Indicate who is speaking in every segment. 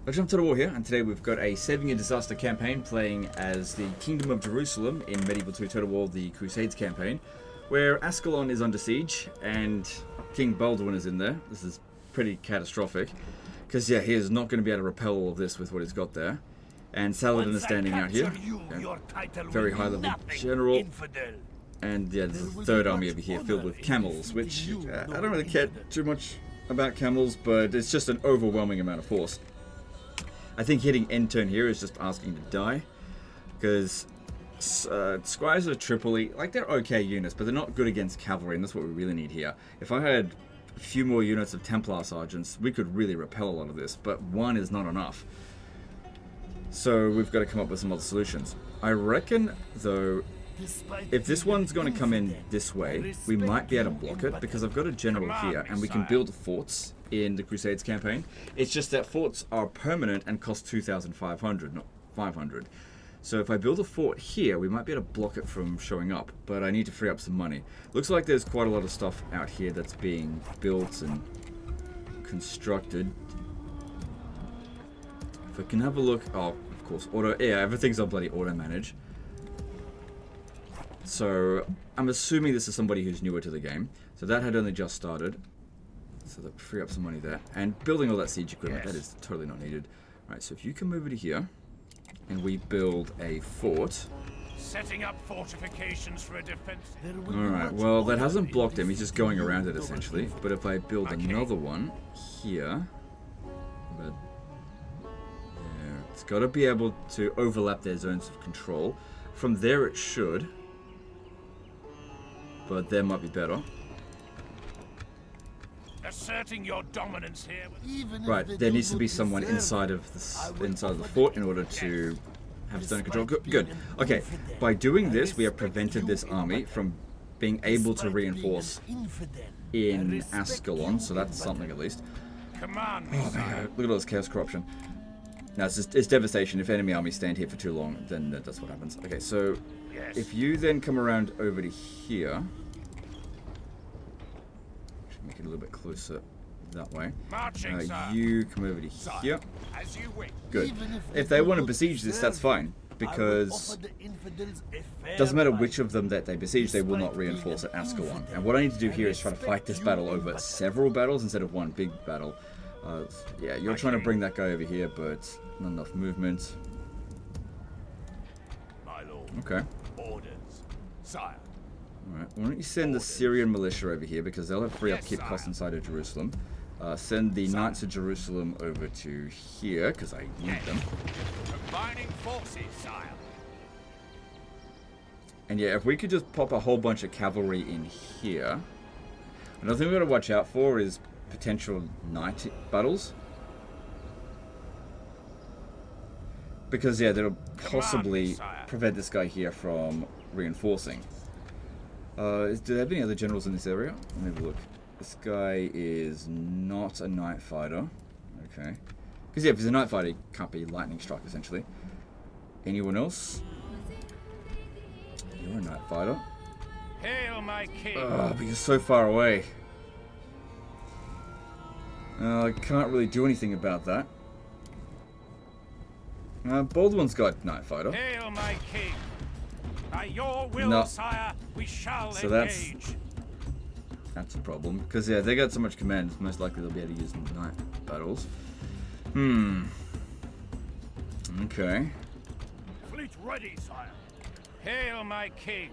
Speaker 1: Let's jump to the war here, and today we've got a saving and disaster campaign playing as the Kingdom of Jerusalem in Medieval 2 Total War, the Crusades campaign, where Ascalon is under siege and King Baldwin is in there. This is pretty catastrophic, because yeah, he is not going to be able to repel all of this with what he's got there. And Saladin is standing out here, very high level general, and yeah, there's a third army over here filled with camels, which I don't really care too much about camels, but it's just an overwhelming amount of force. I think hitting end turn here is just asking to die, because squires of Tripoli, like, they're okay units, but they're not good against cavalry, and that's what we really need here. If I had a few more units of Templar sergeants, we could really repel a lot of this, but one is not enough. So we've got to come up with some other solutions. I reckon, though, if this one's going to come in this way, we might be able to block it, because I've got a general here, and we can build forts in the Crusades campaign. It's just that forts are permanent and cost 2,500, not 500. So if I build a fort here, we might be able to block it from showing up, but I need to free up some money. Looks like there's quite a lot of stuff out here that's being built and constructed. If I can have a look, oh, of course, auto, yeah, everything's on bloody auto manage. So I'm assuming this is somebody who's newer to the game. So that had only just started. So that free up some money there. And building all that siege equipment, that is totally not needed. Right, so if you come over to here, and we build a fort.
Speaker 2: Setting up fortifications for a defense.
Speaker 1: Alright, well, that hasn't blocked him, he's just going around it essentially. But if I build another one here, but yeah, it's got to be able to overlap their zones of control. From there it should, but there might be better.
Speaker 2: Asserting your dominance here.
Speaker 1: Right, there needs to be someone inside of the fort in order to have zone control. Good. Okay, by doing this, we have prevented this army from being able to reinforce in Ascalon, so that's something at least.
Speaker 2: Command
Speaker 1: Oh man, look at all this chaos corruption. Now it's devastation. If enemy armies stand here for too long, then that's what happens. Okay, so if you then come around over to here. Make it a little bit closer that way. You come over to here. Good. If they want to besiege this, that's fine, because it doesn't matter which of them that they besiege, they will not reinforce at Ascalon. And what I need to do here is try to fight this battle over several battles instead of one big battle. Yeah, you're trying to bring that guy over here, but not enough movement. Okay. Alright, why don't you send the Syrian militia over here, because they'll have free upkeep costs inside of Jerusalem. Send the Knights of Jerusalem over to here, because I need them.
Speaker 2: Combining forces, sire.
Speaker 1: And yeah, if we could just pop a whole bunch of cavalry in here. Another thing we've got to watch out for is potential night battles. Because yeah, that'll possibly prevent this guy here from reinforcing. Do they have any other generals in this area? Let me have a look. This guy is not a night fighter. Okay. Because yeah, if he's a night fighter, he can't be lightning strike essentially. Anyone else? You're a night fighter.
Speaker 2: Hail my king.
Speaker 1: But you're so far away. I can't really do anything about that. Baldwin's got night fighter.
Speaker 2: Hail my king. By your will, sire, we shall engage.
Speaker 1: That's a problem, because yeah, they got so much command, it's most likely they'll be able to use night battles. Okay.
Speaker 2: Fleet ready, sire. Hail my king.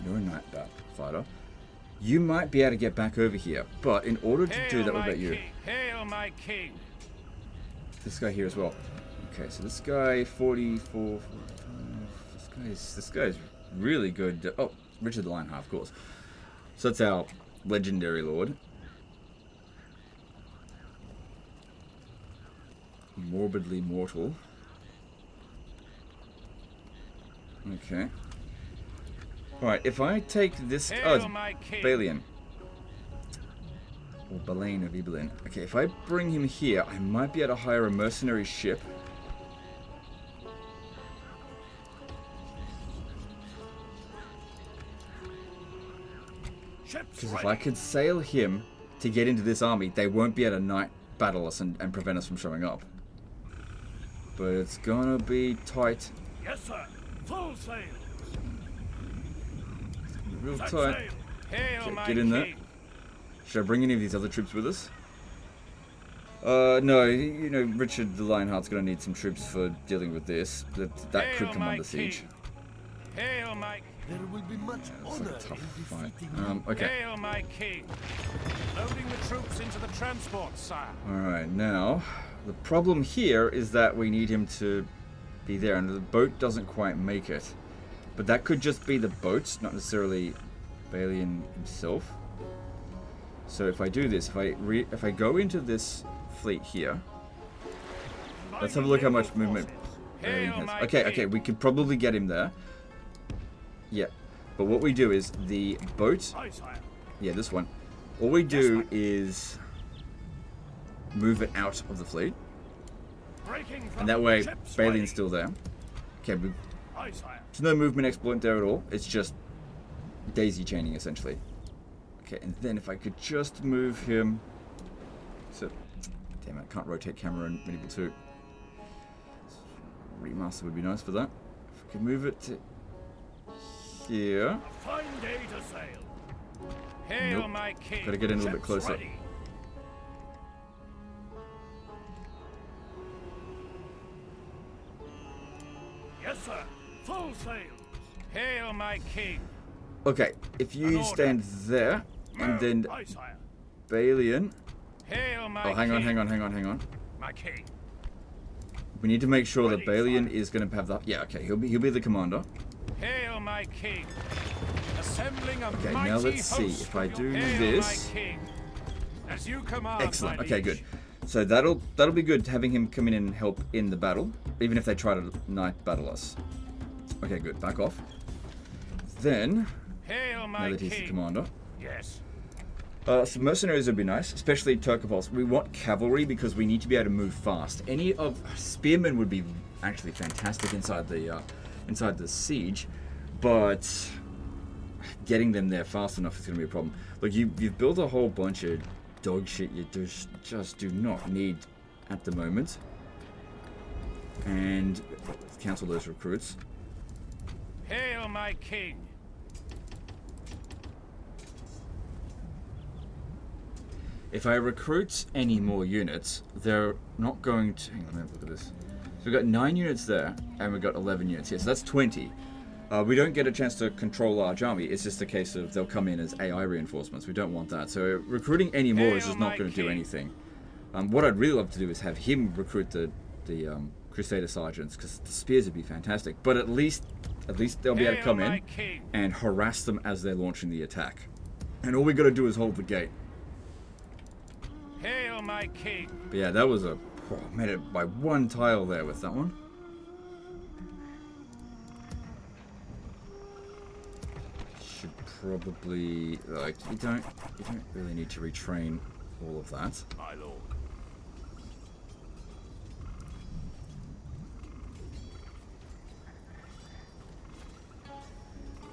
Speaker 1: You're a night fighter. You might be able to get back over here, but in order to do that, what about you?
Speaker 2: Hail my king.
Speaker 1: This guy here as well. Okay, so this guy, 44, 45, this guy's really good. Oh, Richard the Lionheart, of course. So that's our legendary lord. Morbidly mortal. Okay. Alright, if I take this... Oh, it's Balian. Or Balain of Ibelin. Okay, if I bring him here, I might be able to hire a mercenary ship. Because if I could sail him to get into this army, they won't be able to night battle us and prevent us from showing up. But it's gonna be tight.
Speaker 2: Yes, sir. Full sail.
Speaker 1: Real tight. Okay, get in there. Should I bring any of these other troops with us? No, you know, Richard the Lionheart's gonna need some troops for dealing with this. That could come under siege.
Speaker 2: Hail, my...
Speaker 3: There will be much honor
Speaker 1: It's like a tough
Speaker 3: in
Speaker 1: fight.
Speaker 3: defeating
Speaker 1: Okay.
Speaker 2: Hail, my king. Loading the troops into the transport, sire.
Speaker 1: Alright, now, the problem here is that we need him to be there, and the boat doesn't quite make it. But that could just be the boat, not necessarily Balian himself. So if I do this, if I go into this fleet here, let's have a look how much movement Balian has. Okay, we could probably get him there. Yeah, but what we do is the boat, yeah, this one, all we do is move it out of the fleet, and that way Balian's still there. Okay, there's no movement exploit there at all, it's just daisy chaining essentially. Okay, and then if I could just move him to, damn it, I can't rotate camera in Medieval 2. Remaster would be nice for that. If I could move it to here.
Speaker 2: A fine day to sail. Hail,
Speaker 1: Nope.
Speaker 2: my king.
Speaker 1: Gotta get in a little bit closer.
Speaker 2: Ready. Yes, sir. Full sail. Hail, my king.
Speaker 1: Okay, if you stand there, and then
Speaker 2: Aye, sire.
Speaker 1: Balian.
Speaker 2: Hail, my
Speaker 1: Oh, hang on,
Speaker 2: king.
Speaker 1: hang on.
Speaker 2: My king.
Speaker 1: We need to make sure that Balian is going to have the. Yeah, okay, he'll be the commander.
Speaker 2: Hail, my king. Assembling a
Speaker 1: Okay,
Speaker 2: mighty
Speaker 1: now let's see
Speaker 2: host.
Speaker 1: if I do
Speaker 2: Hail,
Speaker 1: this.
Speaker 2: my king. As you command,
Speaker 1: Excellent.
Speaker 2: my
Speaker 1: Okay,
Speaker 2: liege.
Speaker 1: good. So that'll be good having him come in and help in the battle, even if they try to night battle us. Okay, good. Back off. Then,
Speaker 2: Hail, my
Speaker 1: now that he's the
Speaker 2: king.
Speaker 1: commander,
Speaker 2: Yes.
Speaker 1: some mercenaries would be nice, especially Turkopols. We want cavalry because we need to be able to move fast. Any of spearmen would be actually fantastic inside the siege, but getting them there fast enough is going to be a problem. Look, you've built a whole bunch of dog shit you just do not need at the moment, and cancel those recruits.
Speaker 2: Hail, my king.
Speaker 1: If I recruit any more units, they're not going to... Hang on, let me look at this. So we've got 9 units there, and we've got 11 units here, so that's 20. We don't get a chance to control large army, it's just a case of they'll come in as AI reinforcements. We don't want that, so recruiting any more is just not going to do anything. What I'd really love to do is have him recruit the Crusader Sergeants, because the spears would be fantastic, but at least they'll be able to come in and harass them as they're launching the attack. And all we got to do is hold the gate.
Speaker 2: Hail, my king.
Speaker 1: But yeah, that was made it by one tile there with that one. Should probably, like, you don't really need to retrain all of that.
Speaker 2: My lord.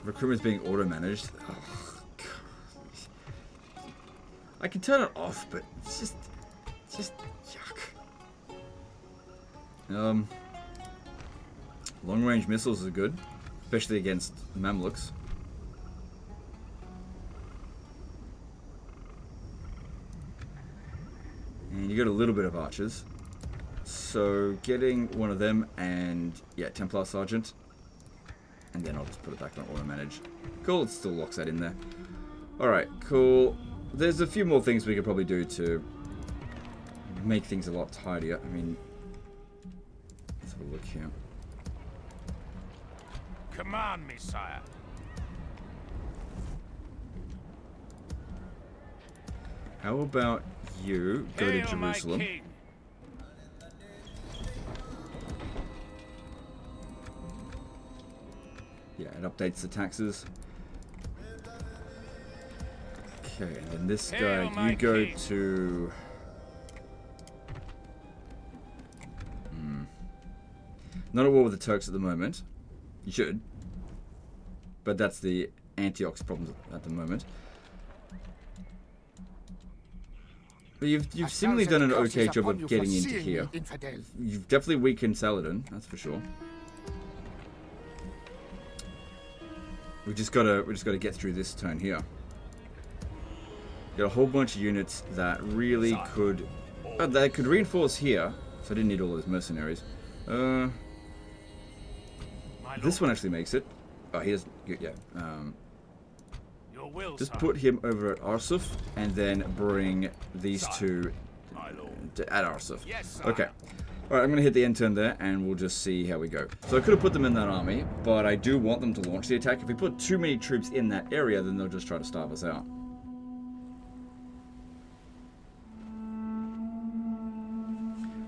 Speaker 1: Recruitment's being auto-managed. Oh, God. I can turn it off, but it's just yuck. Long-range missiles are good, especially against Mamluks. And you got a little bit of archers. So getting one of them and, yeah, Templar Sergeant. And then I'll just put it back on auto-manage. Cool, it still locks that in there. Alright, cool. There's a few more things we could probably do to make things a lot tidier. I mean, let's have a look here.
Speaker 2: Command me, sire.
Speaker 1: How about you go to
Speaker 2: Hail, my
Speaker 1: Jerusalem?
Speaker 2: king.
Speaker 1: Yeah, it updates the taxes. Okay, and then this
Speaker 2: Hail,
Speaker 1: guy,
Speaker 2: my
Speaker 1: you go
Speaker 2: king.
Speaker 1: to... Not at war with the Turks at the moment. You should. But that's the Antioch's problem at the moment. But you've seemingly done an okay job of getting into here. You've definitely weakened Saladin, that's for sure. We just gotta get through this turn here. Got a whole bunch of units that really could they could reinforce here, so I didn't need all those mercenaries. This one actually makes it. Oh, he doesn't. Yeah. Just put him over at Arsuf, and then bring these two at Arsuf. Okay. Alright, I'm going to hit the end turn there, and we'll just see how we go. So I could have put them in that army, but I do want them to launch the attack. If we put too many troops in that area, then they'll just try to starve us out.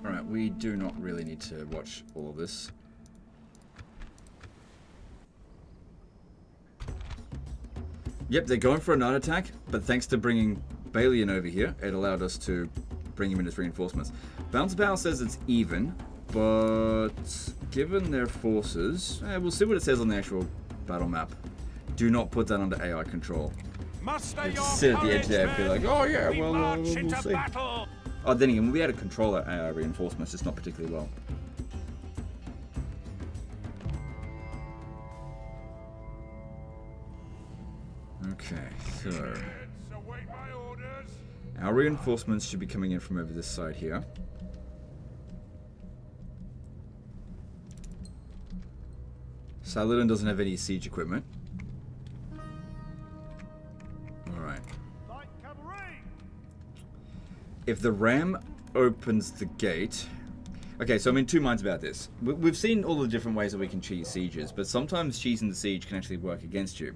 Speaker 1: Alright, we do not really need to watch all of this. Yep, they're going for a night attack, but thanks to bringing Balian over here, it allowed us to bring him in as reinforcements. Bounce Power says it's even, but given their forces, we'll see what it says on the actual battle map. Do not put that under AI control. Just sit at the edge there and be like, oh yeah, well, we'll see. Oh, then again, we'll be able to control that AI reinforcements, just not particularly well. Okay, so our reinforcements should be coming in from over this side here. Saladin doesn't have any siege equipment. Alright. If the ram opens the gate... Okay, so I'm in two minds about this. We've seen all the different ways that we can cheese sieges, but sometimes cheesing the siege can actually work against you.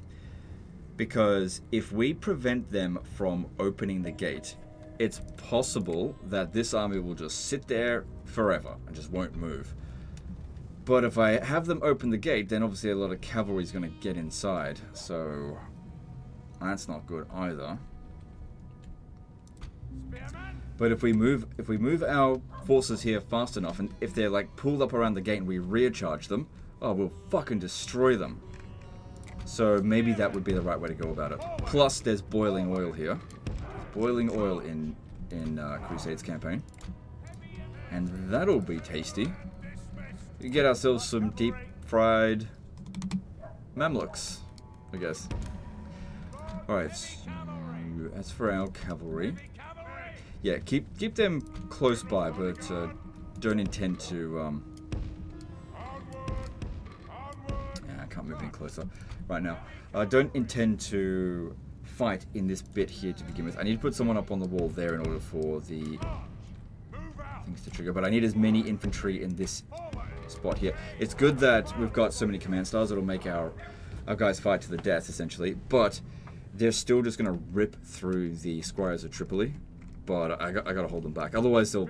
Speaker 1: Because if we prevent them from opening the gate, it's possible that this army will just sit there forever and just won't move. But if I have them open the gate, then obviously a lot of cavalry is going to get inside. So that's not good either. But if we move our forces here fast enough, and if they're like pulled up around the gate and we rear charge them, oh, we'll fucking destroy them. So maybe that would be the right way to go about it. Plus, there's boiling oil here. Boiling oil in Crusades campaign. And that'll be tasty. We get ourselves some deep-fried Mamluks, I guess. Alright, so as for our cavalry... Yeah, keep them close by, but don't intend to... I can't move any closer right now. I don't intend to fight in this bit here to begin with. I need to put someone up on the wall there in order for the things to trigger. But I need as many infantry in this spot here. It's good that we've got so many command stars that'll make our guys fight to the death, essentially. But they're still just going to rip through the squires of Tripoli. But I got to hold them back. Otherwise, they'll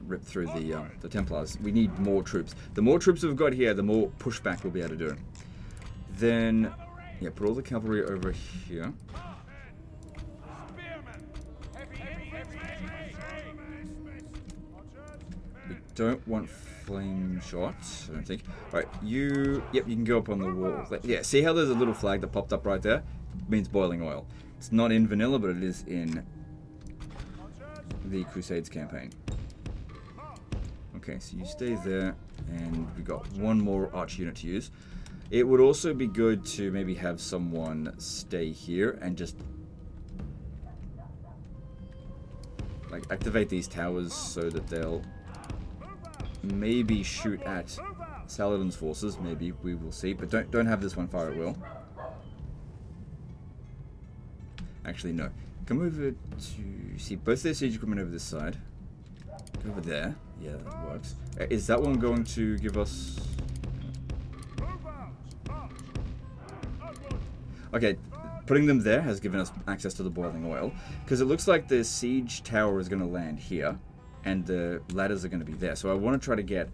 Speaker 1: rip through the Templars. We need more troops. The more troops we've got here, the more pushback we'll be able to do. Then, yeah, put all the cavalry over here. We don't want flame shots, I don't think. Alright, yep, you can go up on the wall. Yeah, see how there's a little flag that popped up right there? It means boiling oil. It's not in vanilla, but it is in the Crusades campaign. Okay, so you stay there, and we've got one more arch unit to use. It would also be good to maybe have someone stay here and just like activate these towers so that they'll maybe shoot at Saladin's forces. Maybe, we will see, but don't have this one fire at will. Actually, no. Come over to see both their siege equipment over this side. Go over there. Yeah, that works. Is that one going to give us... Okay, putting them there has given us access to the boiling oil, because it looks like the siege tower is going to land here, and the ladders are going to be there. So I want to try to get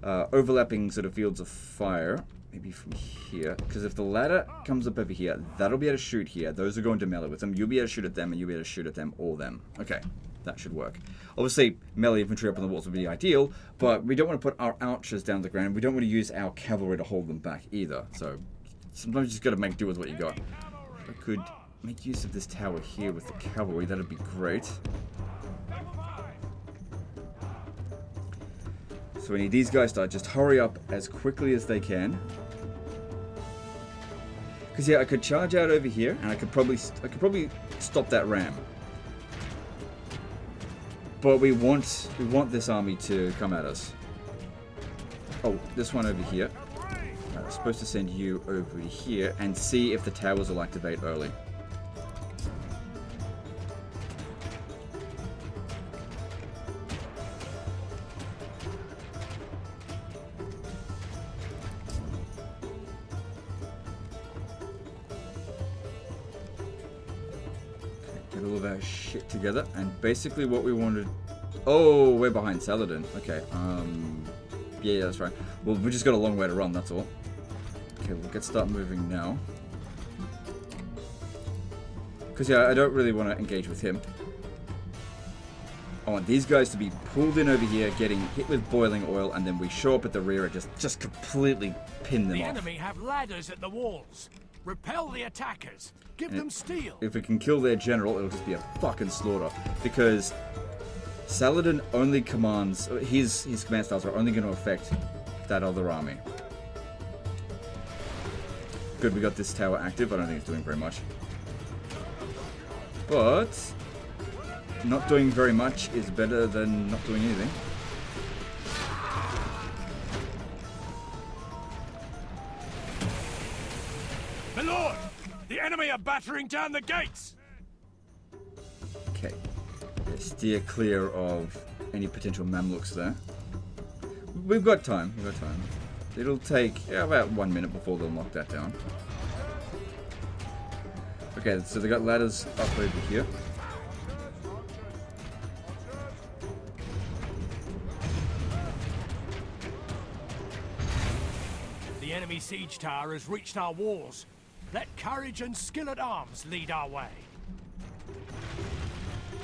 Speaker 1: overlapping sort of fields of fire, maybe from here, because if the ladder comes up over here, that'll be able to shoot here. Those are going to melee with them. You'll be able to shoot at them, and you'll be able to shoot at them or them. Okay, that should work. Obviously, melee infantry up on the walls would be ideal, but we don't want to put our archers down the ground. We don't want to use our cavalry to hold them back either. So sometimes you just got to make do with what you got. If I could make use of this tower here with the cavalry. That'd be great. So we need these guys to just hurry up as quickly as they can. Because yeah, I could charge out over here, and I could probably stop that ram. But we want this army to come at us. Oh, this one over here. I'm supposed to send you over here and see if the towers will activate early. Get all of our shit together, and basically what we wanted. Oh, we're behind Saladin. Okay. Yeah, that's right. Well, we just got a long way to run. That's all. Okay, we'll start moving now. Because yeah, I don't really want to engage with him. I want these guys to be pulled in over here, getting hit with boiling oil, and then we show up at the rear and just completely pin them off.
Speaker 2: The enemy have ladders at the walls. Repel the attackers. Give them steel.
Speaker 1: If we can kill their general, it'll just be a fucking slaughter. Because Saladin only commands... His command styles are only going to affect that other army. Good, we got this tower active. I don't think it's doing very much. But not doing very much is better than not doing anything.
Speaker 2: My lord! The enemy are battering down the gates!
Speaker 1: Okay. Steer clear of any potential Mamluks there. We've got time. We've got time. It'll take about 1 minute before they'll knock that down. Okay, so they got ladders up over here.
Speaker 2: The enemy siege tower has reached our walls. Let courage and skill at arms lead our way.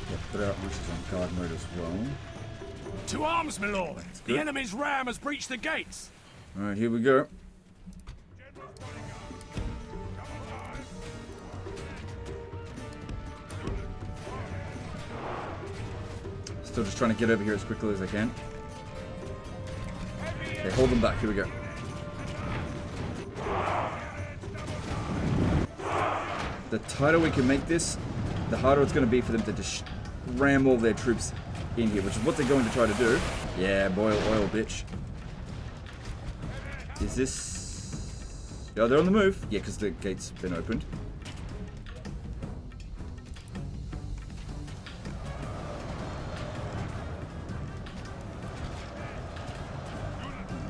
Speaker 1: Yeah, put our archers on guard mode as well.
Speaker 2: To arms, my lord! The enemy's ram has breached the gates!
Speaker 1: Alright, here we go. Still just trying to get over here as quickly as I can. Okay, hold them back. Here we go. The tighter we can make this, the harder it's going to be for them to just ram all their troops in here, which is what they're going to try to do. Yeah, boil oil, bitch. Is this... Oh, they're on the move. Yeah, because the gate's been opened.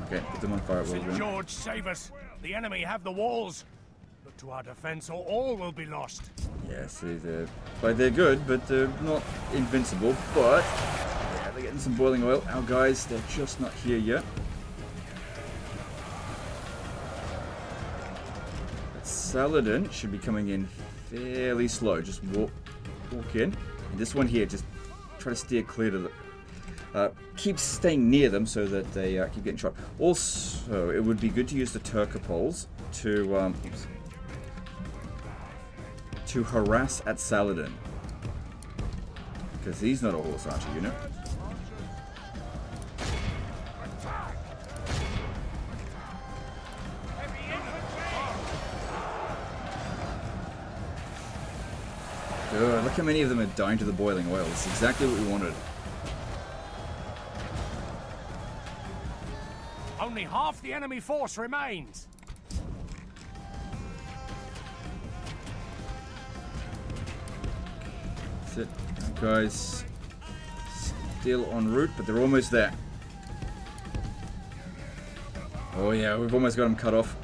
Speaker 1: Okay, put them on fire.
Speaker 2: St. George, save us. The enemy have the walls. Look to our defense or all will be lost.
Speaker 1: Yeah, see, they're good, but they're not invincible. But yeah, they're getting some boiling oil. Our guys, they're just not here yet. But Saladin should be coming in fairly slow. Just walk in. And this one here, just try to steer clear to the... keep staying near them so that they keep getting shot. Also, it would be good to use the Turcopoles to harass at Saladin, because he's not a horse archer unit. Good. Look how many of them are dying to the boiling oil. It's exactly what we wanted.
Speaker 2: Only half the enemy force remains.
Speaker 1: That's it. Guys, still en route, but they're almost there. Oh yeah, we've almost got them cut off.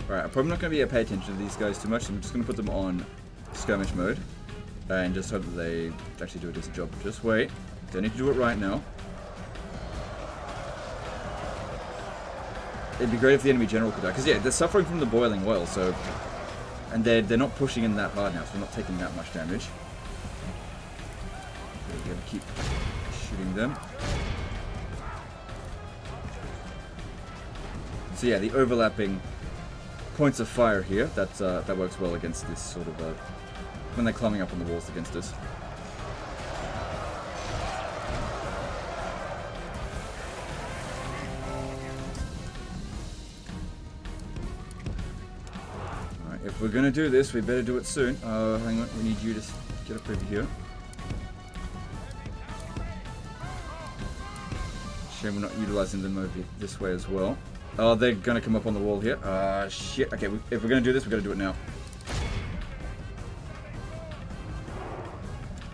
Speaker 1: Alright, I'm probably not going to be able to pay attention to these guys too much, so I'm just going to put them on skirmish mode. And just hope that they actually do a decent job. Just wait. Don't need to do it right now. It'd be great if the enemy general could die. Because yeah, they're suffering from the boiling oil, so And they're not pushing in that hard now, so we're not taking that much damage. We're going to keep shooting them. So yeah, the overlapping points of fire here, that works well against this sort of, when they're climbing up on the walls against us. Alright, if we're gonna do this, we better do it soon. Hang on, we need you to get up over here. Shame we're not utilizing them over this way as well. Oh, they're gonna come up on the wall here. Shit. Okay, if we're gonna do this, we're gonna do it now.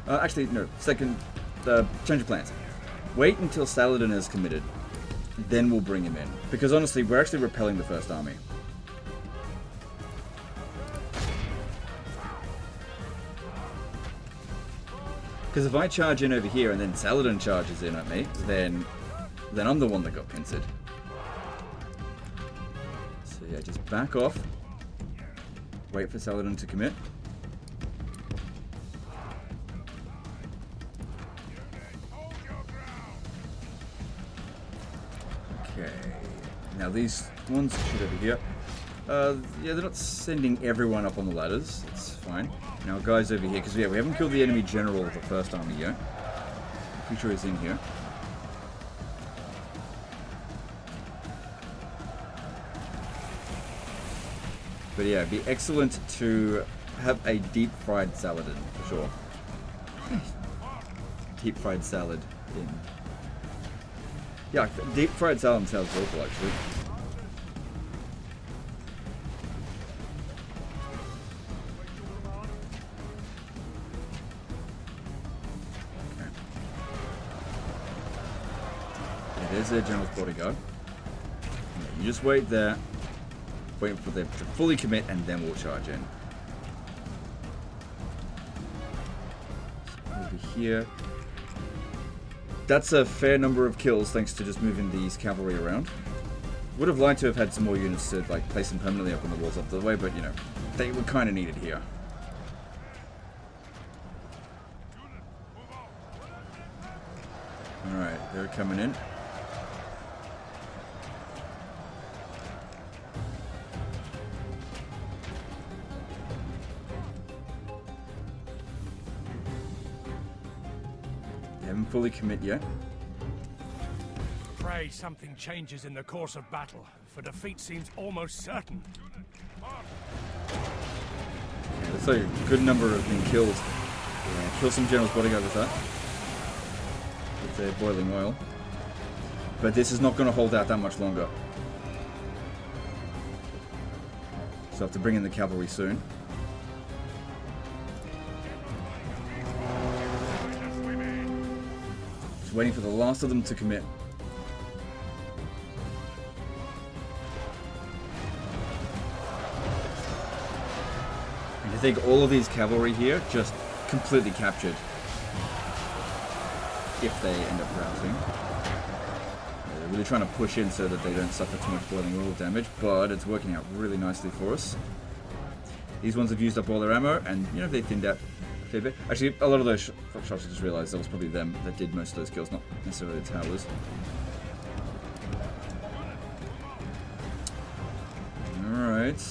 Speaker 1: Actually, no. Second, change of plans. Wait until Saladin is committed. Then we'll bring him in. Because honestly, we're actually repelling the first army. Because if I charge in over here and then Saladin charges in at me, then I'm the one that got pincered. So yeah, just back off. Wait for Saladin to commit. Okay. Now these ones shoot over here. Yeah, they're not sending everyone up on the ladders. It's fine. Now guys over here, because yeah, we haven't killed the enemy general of the first army yet. Pretty sure he's in here. But yeah, it'd be excellent to have a deep-fried Saladin, for sure. Deep-fried salad in... Yeah, deep-fried salad sounds awful, actually. Okay. Yeah, there's their general's bodyguard. Yeah, you just wait there. Waiting for them to fully commit, and then we'll charge in. So over here. That's a fair number of kills, thanks to just moving these cavalry around. Would have liked to have had some more units to like place them permanently up on the walls up the way, but you know, they were kind of needed here. Alright, they're coming in. Haven't fully commit yet.
Speaker 2: Pray something changes in the course of battle, for defeat seems almost certain.
Speaker 1: Okay, looks like a good number have been killed. Yeah, kill some general's bodyguard with that. With their boiling oil. But this is not going to hold out that much longer. So I have to bring in the cavalry soon. Waiting for the last of them to commit. And I think all of these cavalry here just completely captured if they end up routing. Yeah, they're really trying to push in so that they don't suffer too much boiling oil damage, but it's working out really nicely for us. These ones have used up all their ammo, and you know, they thinned out. Actually, a lot of those shots, I just realized that was probably them that did most of those kills, not necessarily the towers. Alright.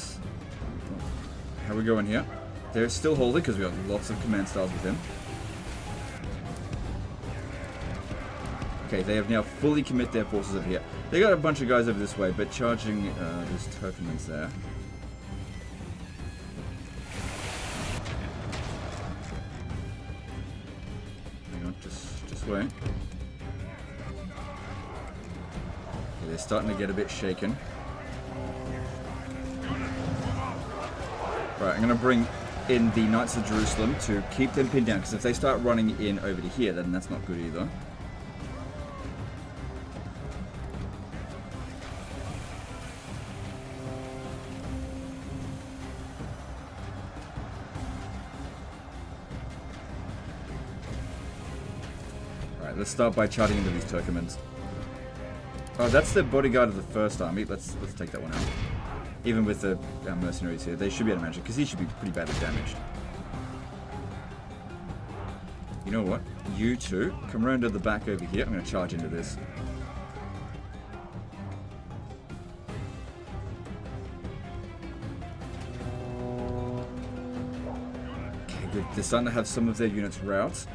Speaker 1: How are we going here? They're still holding because we got lots of command styles with him. Okay, they have now fully commit their forces over here. They got a bunch of guys over this way, but charging those Turkmens there. Way. Okay, they're starting to get a bit shaken. Right, I'm going to bring in the Knights of Jerusalem to keep them pinned down, because if they start running in over to here, then that's not good either. Let's start by charging into these Turkmens. Oh, that's the bodyguard of the first army. Let's take that one out. Even with the mercenaries here, they should be able to manage it, because he should be pretty badly damaged. You know what? You two, come around to the back over here. I'm going to charge into this. Okay, good. They're starting to have some of their units rout.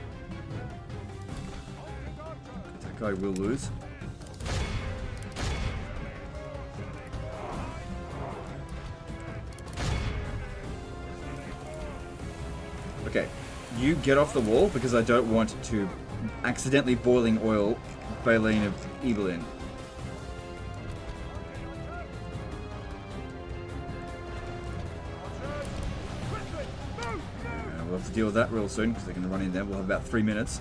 Speaker 1: That guy will lose. Okay, you get off the wall because I don't want to accidentally boiling oil Baleen of Evil in. We'll have to deal with that real soon because they're going to run in there. We'll have about 3 minutes.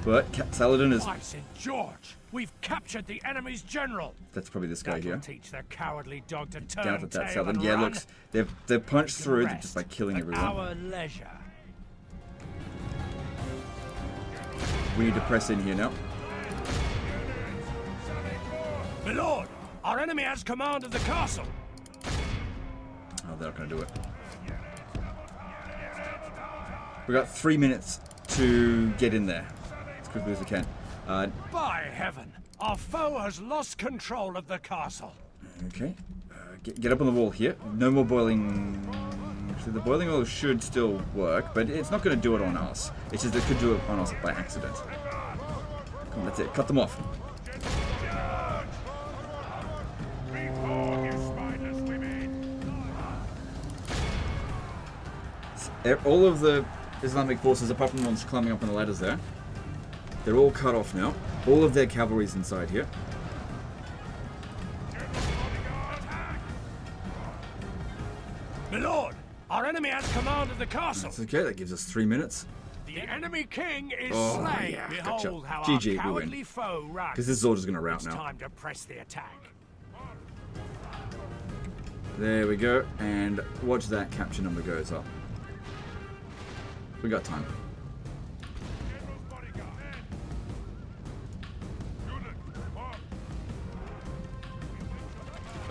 Speaker 1: But Saladin is...
Speaker 2: By St. George, we've captured the enemy's general.
Speaker 1: That's probably this guy here.
Speaker 2: Teach their cowardly dog to turn
Speaker 1: Down at that
Speaker 2: tail
Speaker 1: Saladin.
Speaker 2: and
Speaker 1: Yeah,
Speaker 2: run.
Speaker 1: looks, they've punched through just by killing everyone.
Speaker 2: Our leisure.
Speaker 1: We need to press in here now.
Speaker 2: My lord, our enemy has command of the castle.
Speaker 1: Oh, they're not going to do it. We've got 3 minutes to get in there as quickly as we can.
Speaker 2: By heaven, our foe has lost control of the castle.
Speaker 1: Okay. Get up on the wall here. No more boiling... So the boiling oil should still work, but it's not going to do it on us. It's just it could do it on us by accident. Come on, that's it. Cut them off. All of the Islamic forces, apart from the ones climbing up on the ladders there, they're all cut off now. All of their cavalry's inside here.
Speaker 2: My lord, our enemy has command of the castle.
Speaker 1: That's okay, that gives us 3 minutes.
Speaker 2: The enemy king is
Speaker 1: Oh,
Speaker 2: slain.
Speaker 1: yeah,
Speaker 2: Behold
Speaker 1: gotcha.
Speaker 2: how
Speaker 1: GG,
Speaker 2: our
Speaker 1: we win.
Speaker 2: cowardly foe runs.
Speaker 1: Because this is all just going to rout
Speaker 2: It's
Speaker 1: now.
Speaker 2: time to press the attack.
Speaker 1: There we go, and watch that capture number goes up. We got time.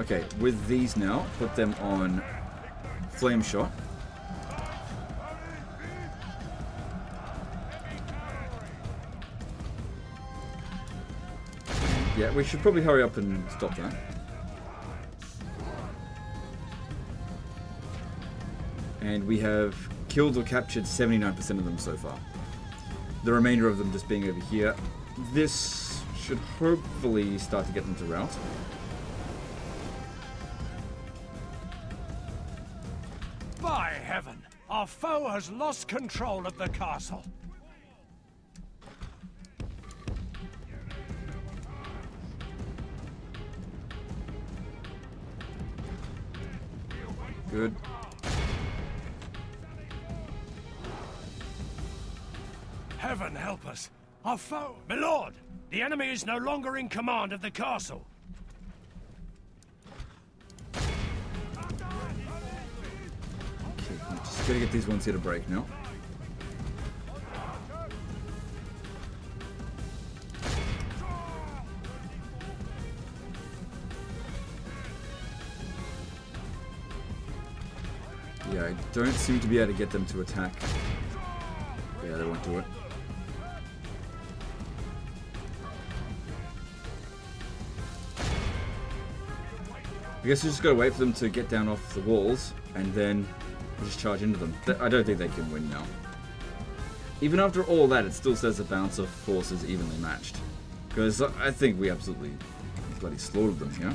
Speaker 1: Okay, with these now, put them on flame shot. Yeah, we should probably hurry up and stop that. And we have killed or captured 79% of them so far. The remainder of them just being over here. This should hopefully start to get them to rout.
Speaker 2: By heaven, our foe has lost control of the castle.
Speaker 1: Good.
Speaker 2: Heaven help us. Our foe... My lord, the enemy is no longer in command of the castle.
Speaker 1: Okay, just gotta get these ones here to break now. Yeah, I don't seem to be able to get them to attack. Yeah, they won't do it. I guess we just gotta wait for them to get down off the walls, and then we'll just charge into them. I don't think they can win now. Even after all that, it still says the balance of forces evenly matched. Because I think we absolutely bloody slaughtered them here.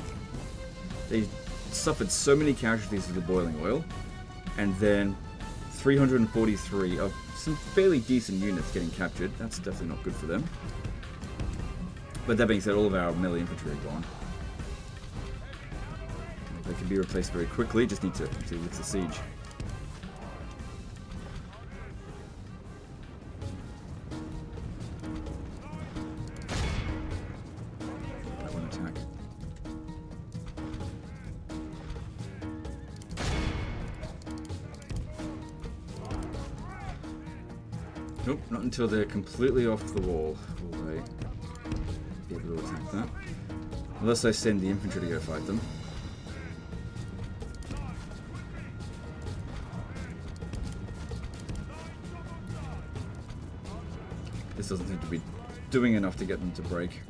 Speaker 1: They suffered so many casualties with the boiling oil, and then 343 of some fairly decent units getting captured. That's definitely not good for them. But that being said, all of our melee infantry are gone. They can be replaced very quickly, just need to lift the siege. That one attack. Nope, not until they're completely off the wall will they be able to attack that. Unless I send the infantry to go fight them. just doesn't seem to be doing enough to get them to break.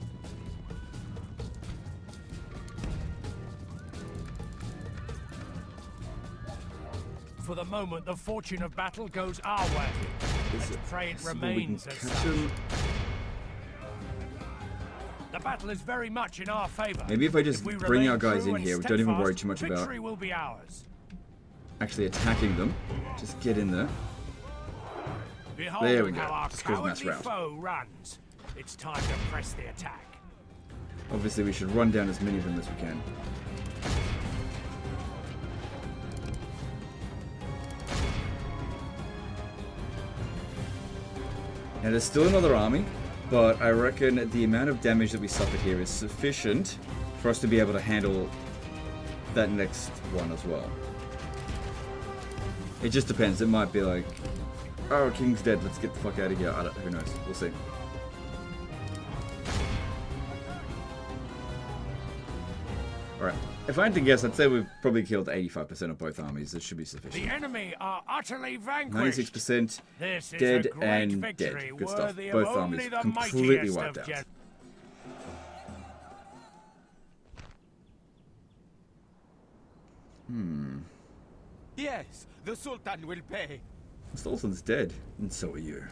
Speaker 2: For the moment, the fortune of battle goes our way. Let's pray it remains as such. The battle is very much in our favor.
Speaker 1: Maybe if I just bring our guys in here, we don't even worry too much about
Speaker 2: victory will be ours.
Speaker 1: Actually attacking them. Just get in there. There we go. Just goes mass round.
Speaker 2: Foe runs. It's time to press the attack.
Speaker 1: Obviously, we should run down as many of them as we can. Now, there's still another army, but I reckon the amount of damage that we suffered here is sufficient for us to be able to handle that next one as well. It just depends. It might be like, oh, King's dead, let's get the fuck out of here. Who knows? We'll see. Alright. If I had to guess, I'd say we've probably killed 85% of both armies. That should be sufficient.
Speaker 2: The enemy are utterly vanquished.
Speaker 1: 96% dead and dead. Good stuff. Both armies completely wiped out.
Speaker 4: Yes, the Sultan will pay.
Speaker 1: The Sultan's dead, and so are you.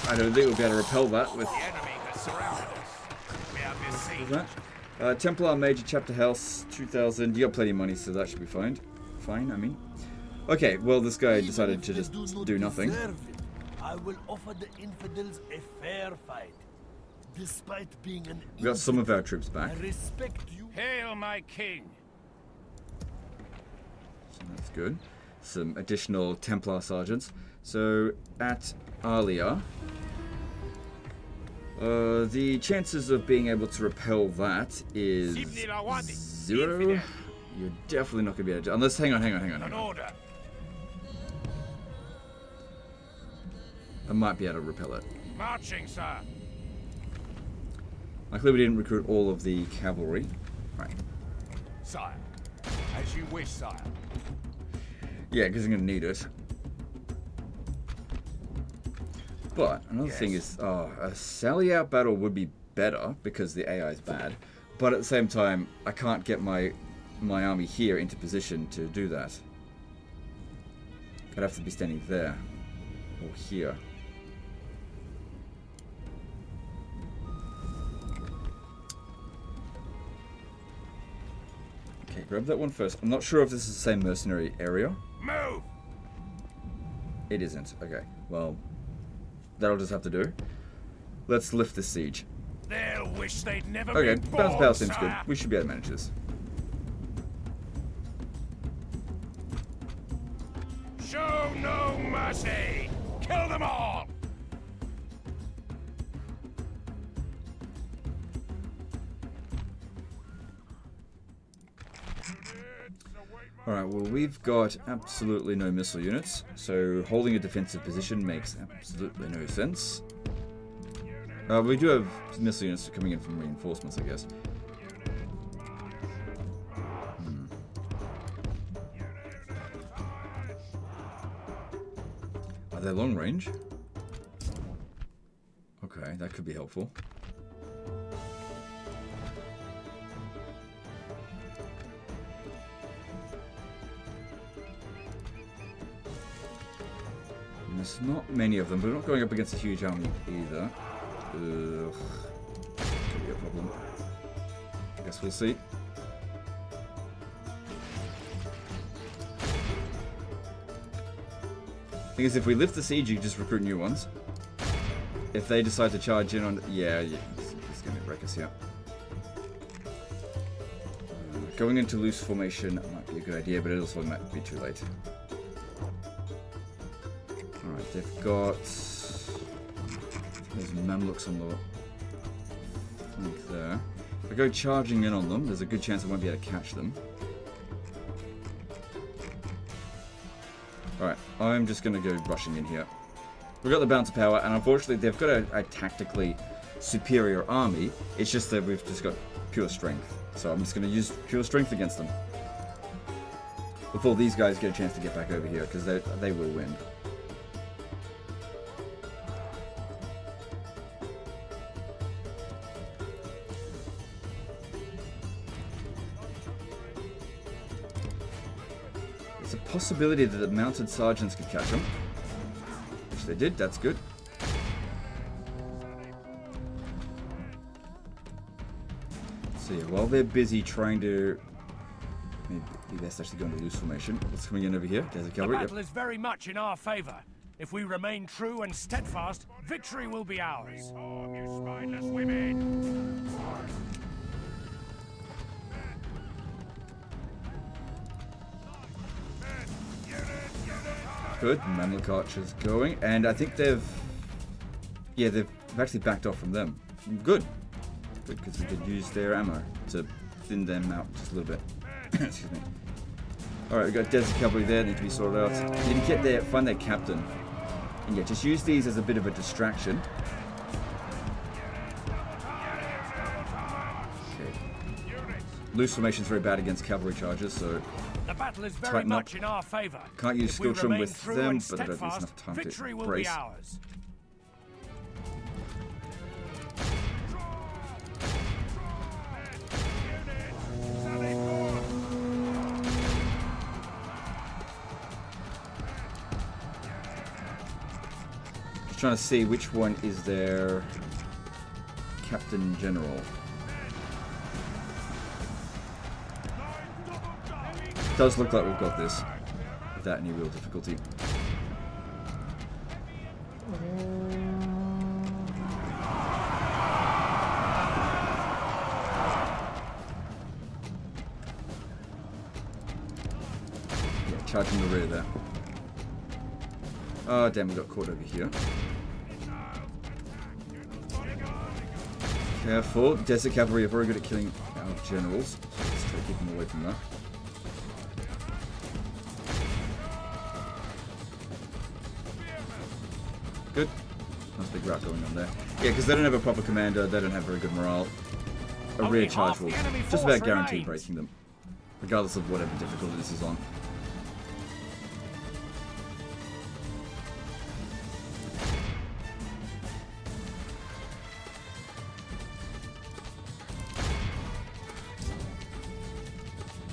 Speaker 1: I don't think we'll be able to repel that with...
Speaker 4: The enemy has surrounded us. We have besieged.
Speaker 1: That? Templar Major Chapter Health, 2,000. You got plenty of money, so that should be fine. Fine, I mean. Okay, well, this guy decided to just do nothing.
Speaker 3: I will offer the infidels a fair fight. Despite being an
Speaker 1: We got some of our troops back.
Speaker 3: I respect you.
Speaker 2: Hail my king.
Speaker 1: So that's good. Some additional Templar sergeants. So, at Alia, the chances of being able to repel that is 0. You're definitely not going to be able to... Unless, hang on.
Speaker 2: An order.
Speaker 1: I might be able to repel it.
Speaker 2: Marching, sir.
Speaker 1: Luckily we didn't recruit all of the cavalry. Right.
Speaker 4: Sire, as you wish, sire.
Speaker 1: Yeah, because I'm going to need it. But another thing is, a sally out battle would be better because the AI is bad. But at the same time, I can't get my army here into position to do that. I'd have to be standing there or here. Okay, grab that one first. I'm not sure if this is the same mercenary area.
Speaker 2: Move!
Speaker 1: It isn't. Okay, well, that'll just have to do. Let's lift this siege.
Speaker 2: They'll wish they'd never
Speaker 1: Okay,
Speaker 2: been
Speaker 1: bounce
Speaker 2: born,
Speaker 1: power seems
Speaker 2: sire.
Speaker 1: good. We should be able to manage this.
Speaker 2: Show no mercy! Kill them all!
Speaker 1: Alright, well, we've got absolutely no missile units, so holding a defensive position makes absolutely no sense. We do have missile units coming in from reinforcements, I guess. Are they long range? Okay, that could be helpful. There's not many of them, but we're not going up against a huge army either. Ugh. Could be a problem. I guess we'll see. Thing is, if we lift the siege, you just recruit new ones. If they decide to charge in on... Yeah, it's going to wreck us here. Going into loose formation might be a good idea, but it also might be too late. Alright, they've got... There's Mamluks on the flank there. If I go charging in on them, there's a good chance I won't be able to catch them. Alright, I'm just going to go rushing in here. We've got the bounce of power, and unfortunately they've got a tactically superior army. It's just that we've just got pure strength. So I'm just going to use pure strength against them. before these guys get a chance to get back over here, because they will win. There's a possibility that the mounted sergeants could catch them, which they did. That's good. So yeah, while they're busy trying to... Maybe best actually go into loose formation. What's coming in over here? There's a cavalry.
Speaker 2: The battle is very much in our favor. If we remain true and steadfast, victory will be ours. You spineless women!
Speaker 1: Good. Mamluk archers going, and I think they've actually backed off from them. Good. Because we could use their ammo to thin them out just a little bit. Excuse me. Alright, we've got desert cavalry there, need to be sorted out. You can get there, find their captain. And yeah, just use these as a bit of a distraction. Okay. Loose formation is very bad against cavalry charges, so
Speaker 2: the battle is very much in our favor.
Speaker 1: Can't use skill trim with them, but I don't think there's enough time
Speaker 2: victory will
Speaker 1: brace.
Speaker 2: Be ours.
Speaker 1: Trying to see which one is their captain general. Does look like we've got this without any real difficulty. Yeah, charging the rear there. Oh damn, we got caught over here. Careful. Desert cavalry are very good at killing our generals, so let's try to keep them away from that. Good. Nice big rout going on there. Yeah, because they don't have a proper commander, they don't have very good morale. A rear charge will just about guarantee breaking them, regardless of whatever difficulty this is on.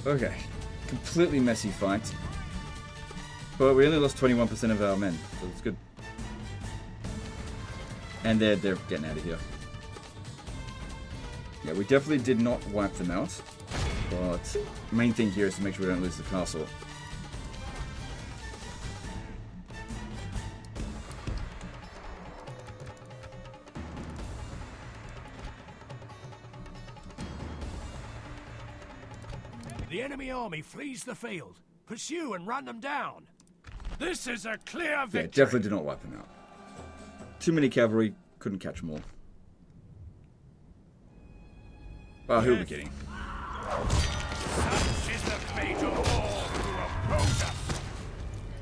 Speaker 1: Okay, completely messy fight, but we only lost 21% of our men, so it's good. And they're getting out of here. Yeah, we definitely did not wipe them out, but the main thing here is to make sure we don't lose the castle.
Speaker 2: The enemy army flees the field. Pursue and run them down. This is a clear victory.
Speaker 1: Yeah, definitely did not wipe them out. Too many cavalry, couldn't catch them all. Oh, who are we kidding?
Speaker 2: Such is the fate of all who oppose us,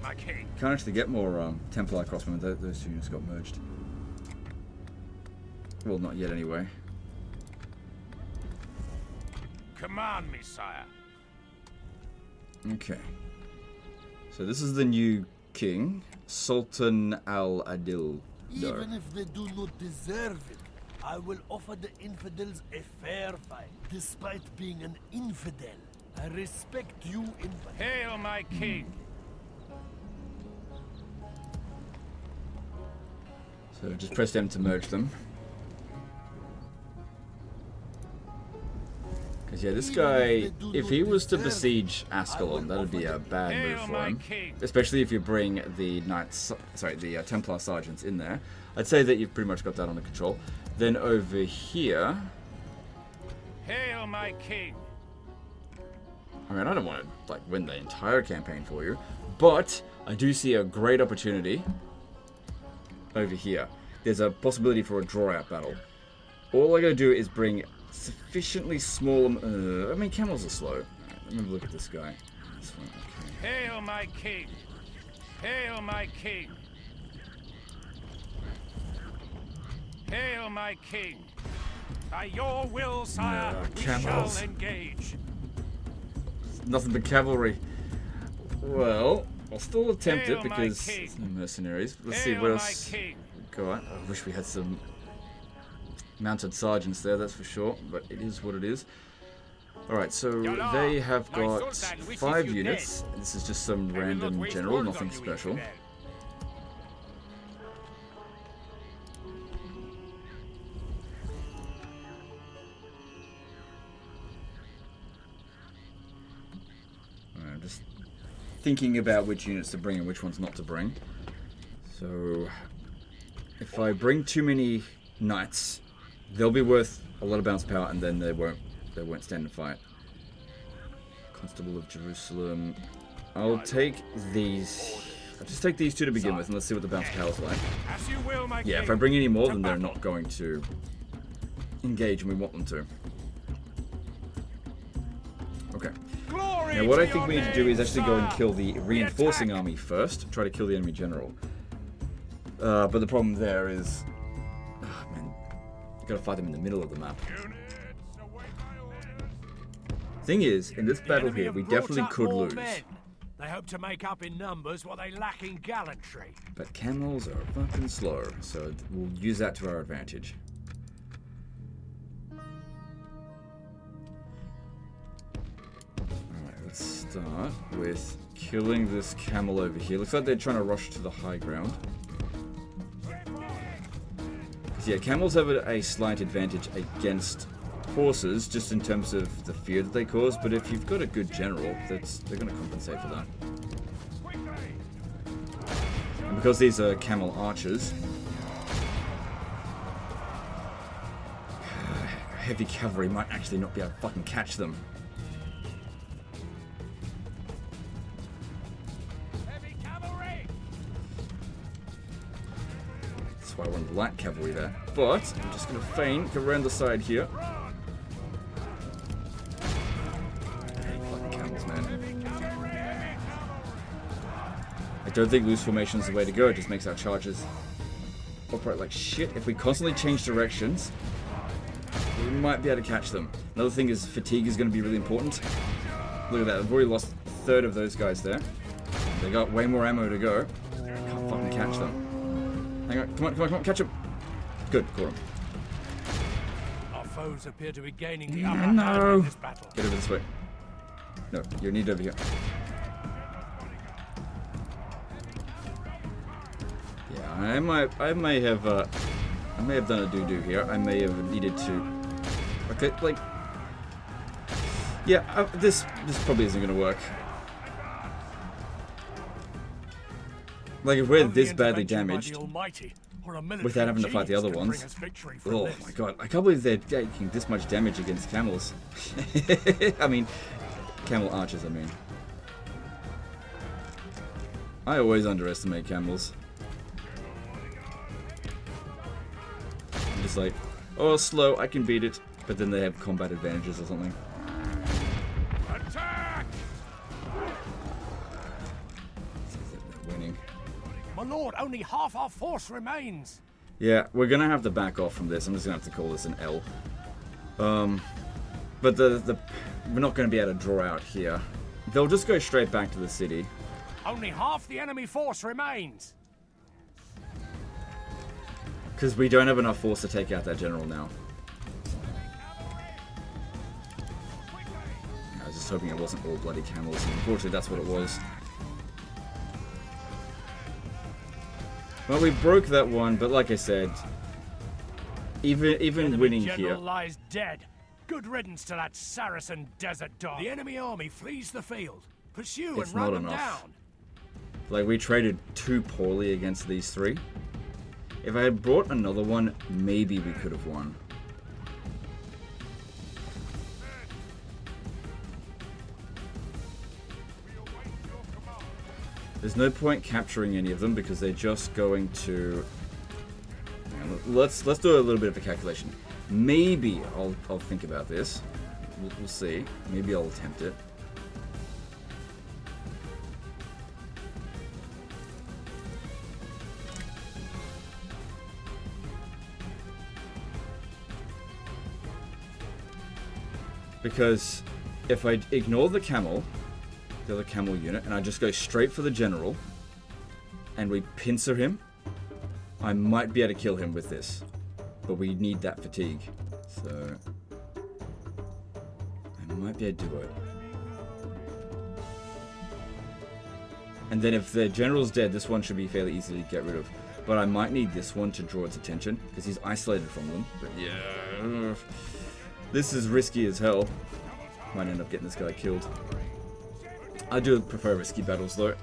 Speaker 2: my king.
Speaker 1: Can't actually get more Templar crossmen. Those two units got merged. Well, not yet anyway.
Speaker 2: Command me, sire.
Speaker 1: Okay. So this is the new king, Sultan al-Adil.
Speaker 3: Even if they do not deserve it, I will offer the infidels a fair fight. Despite being an infidel, I respect you, infidel.
Speaker 2: Hail, my king.
Speaker 1: So just press M to merge them. Because yeah, this guy, if he was to besiege Ascalon, that would be a bad move for him. Especially if you bring the Templar sergeants in there. I'd say that you've pretty much got that under control. Then over here...
Speaker 2: Hail, my king.
Speaker 1: I mean, I don't want to like win the entire campaign for you, but I do see a great opportunity over here. There's a possibility for a draw-out battle. All I gotta do is bring sufficiently small... I mean, camels are slow. Let me look at this guy. This one, okay.
Speaker 2: Hail, my king. Hail, my king. Hail, my king. By your will, sire, we shall engage.
Speaker 1: Nothing but cavalry. Well, I'll still attempt
Speaker 2: Hail
Speaker 1: it
Speaker 2: my
Speaker 1: because
Speaker 2: king.
Speaker 1: there's no mercenaries. Let's see
Speaker 2: Hail
Speaker 1: what
Speaker 2: my
Speaker 1: else
Speaker 2: king.
Speaker 1: we've got. I wish we had some mounted sergeants there, that's for sure, but it is what it is. Alright, so they have got 5 units. This is just some random general, nothing special. I'm just thinking about which units to bring and which ones not to bring. So, if I bring too many knights, they'll be worth a lot of bounce power, and then they won't stand and fight. Constable of Jerusalem. I'll take these. I'll just take these 2 to begin with, and let's see what the bounce power is like.
Speaker 2: As you will, my
Speaker 1: Yeah,
Speaker 2: king.
Speaker 1: if I bring any more, then they're not going to engage, and we want them to. Okay.
Speaker 2: Glory
Speaker 1: Now, what
Speaker 2: to
Speaker 1: I think
Speaker 2: your
Speaker 1: we need to do is
Speaker 2: name,
Speaker 1: actually go and
Speaker 2: sire.
Speaker 1: kill the reinforcing
Speaker 2: attack.
Speaker 1: army first. Try to kill the enemy general. But the problem there is, man, you gotta fight them in the middle of the map. Thing is, in this
Speaker 2: The
Speaker 1: battle
Speaker 2: enemy
Speaker 1: here,
Speaker 2: have
Speaker 1: we
Speaker 2: brought
Speaker 1: definitely
Speaker 2: up
Speaker 1: could
Speaker 2: more
Speaker 1: lose.
Speaker 2: men. They hope to make up in numbers what they lack in gallantry.
Speaker 1: But camels are fucking slow, so we'll use that to our advantage. Alright, let's start with killing this camel over here. Looks like they're trying to rush to the high ground. So yeah, camels have a slight advantage against horses, just in terms of the fear that they cause, but if you've got a good general, they're going to compensate for that. And because these are camel archers, heavy cavalry might actually not be able to fucking catch them.
Speaker 2: Heavy cavalry!
Speaker 1: That's why I wanted light cavalry there. But I'm just going to feign, go around the side here. Fucking camels, man. I don't think loose formation is the way to go. It just makes our charges operate like shit. If we constantly change directions, we might be able to catch them. Another thing is fatigue is going to be really important. Look at that. I've already lost a third of those guys there. They got way more ammo to go. Can't fucking catch them. Hang on. Come on, come on, come on. Catch them. Good. Caught them.
Speaker 2: Our foes appear to be gaining the upper hand
Speaker 1: No.
Speaker 2: in this battle.
Speaker 1: Get over this way. No, you need over here. Yeah, I may have done a doo-doo here. I may have needed to. Okay, like, yeah, this probably isn't gonna work. Like, if we're
Speaker 2: Only
Speaker 1: this badly
Speaker 2: intervention by
Speaker 1: damaged,
Speaker 2: the Almighty or a military
Speaker 1: without having to fight the
Speaker 2: genius
Speaker 1: other
Speaker 2: can bring
Speaker 1: ones.
Speaker 2: us victory from
Speaker 1: Oh
Speaker 2: this.
Speaker 1: my god, I can't believe they're taking this much damage against camels. I mean, camel archers, I mean. I always underestimate camels. I'm just like, oh, slow, I can beat it. But then they have combat advantages or something.
Speaker 2: Attack!
Speaker 1: They're winning.
Speaker 2: My lord, only half our force remains.
Speaker 1: Yeah, we're gonna have to back off from this. I'm just gonna have to call this an L. But we're not gonna be able to draw out here. They'll just go straight back to the city.
Speaker 2: Only half the enemy force remains.
Speaker 1: Because we don't have enough force to take out that general now. I was just hoping it wasn't all bloody camels, and unfortunately that's what it was. Well, we broke that one, but like I said, even
Speaker 2: Enemy
Speaker 1: winning
Speaker 2: general
Speaker 1: here,
Speaker 2: lies dead. Good riddance to that Saracen desert dog. The enemy army flees the field. Pursue
Speaker 1: It's
Speaker 2: and run
Speaker 1: not
Speaker 2: them
Speaker 1: enough.
Speaker 2: down.
Speaker 1: like, we traded too poorly against these three. If I had brought another one, maybe we could have won. There's no point capturing any of them because they're just going to. Let's do a little bit of a calculation. Maybe I'll think about this. We'll see. Maybe I'll attempt it. Because if I ignore the camel, the other camel unit, and I just go straight for the general, and we pincer him, I might be able to kill him with this. But we need that fatigue. So I might be able to do it. And then if the general's dead, this one should be fairly easy to get rid of. But I might need this one to draw its attention, because he's isolated from them. But yeah, this is risky as hell. Might end up getting this guy killed. I do prefer risky battles though.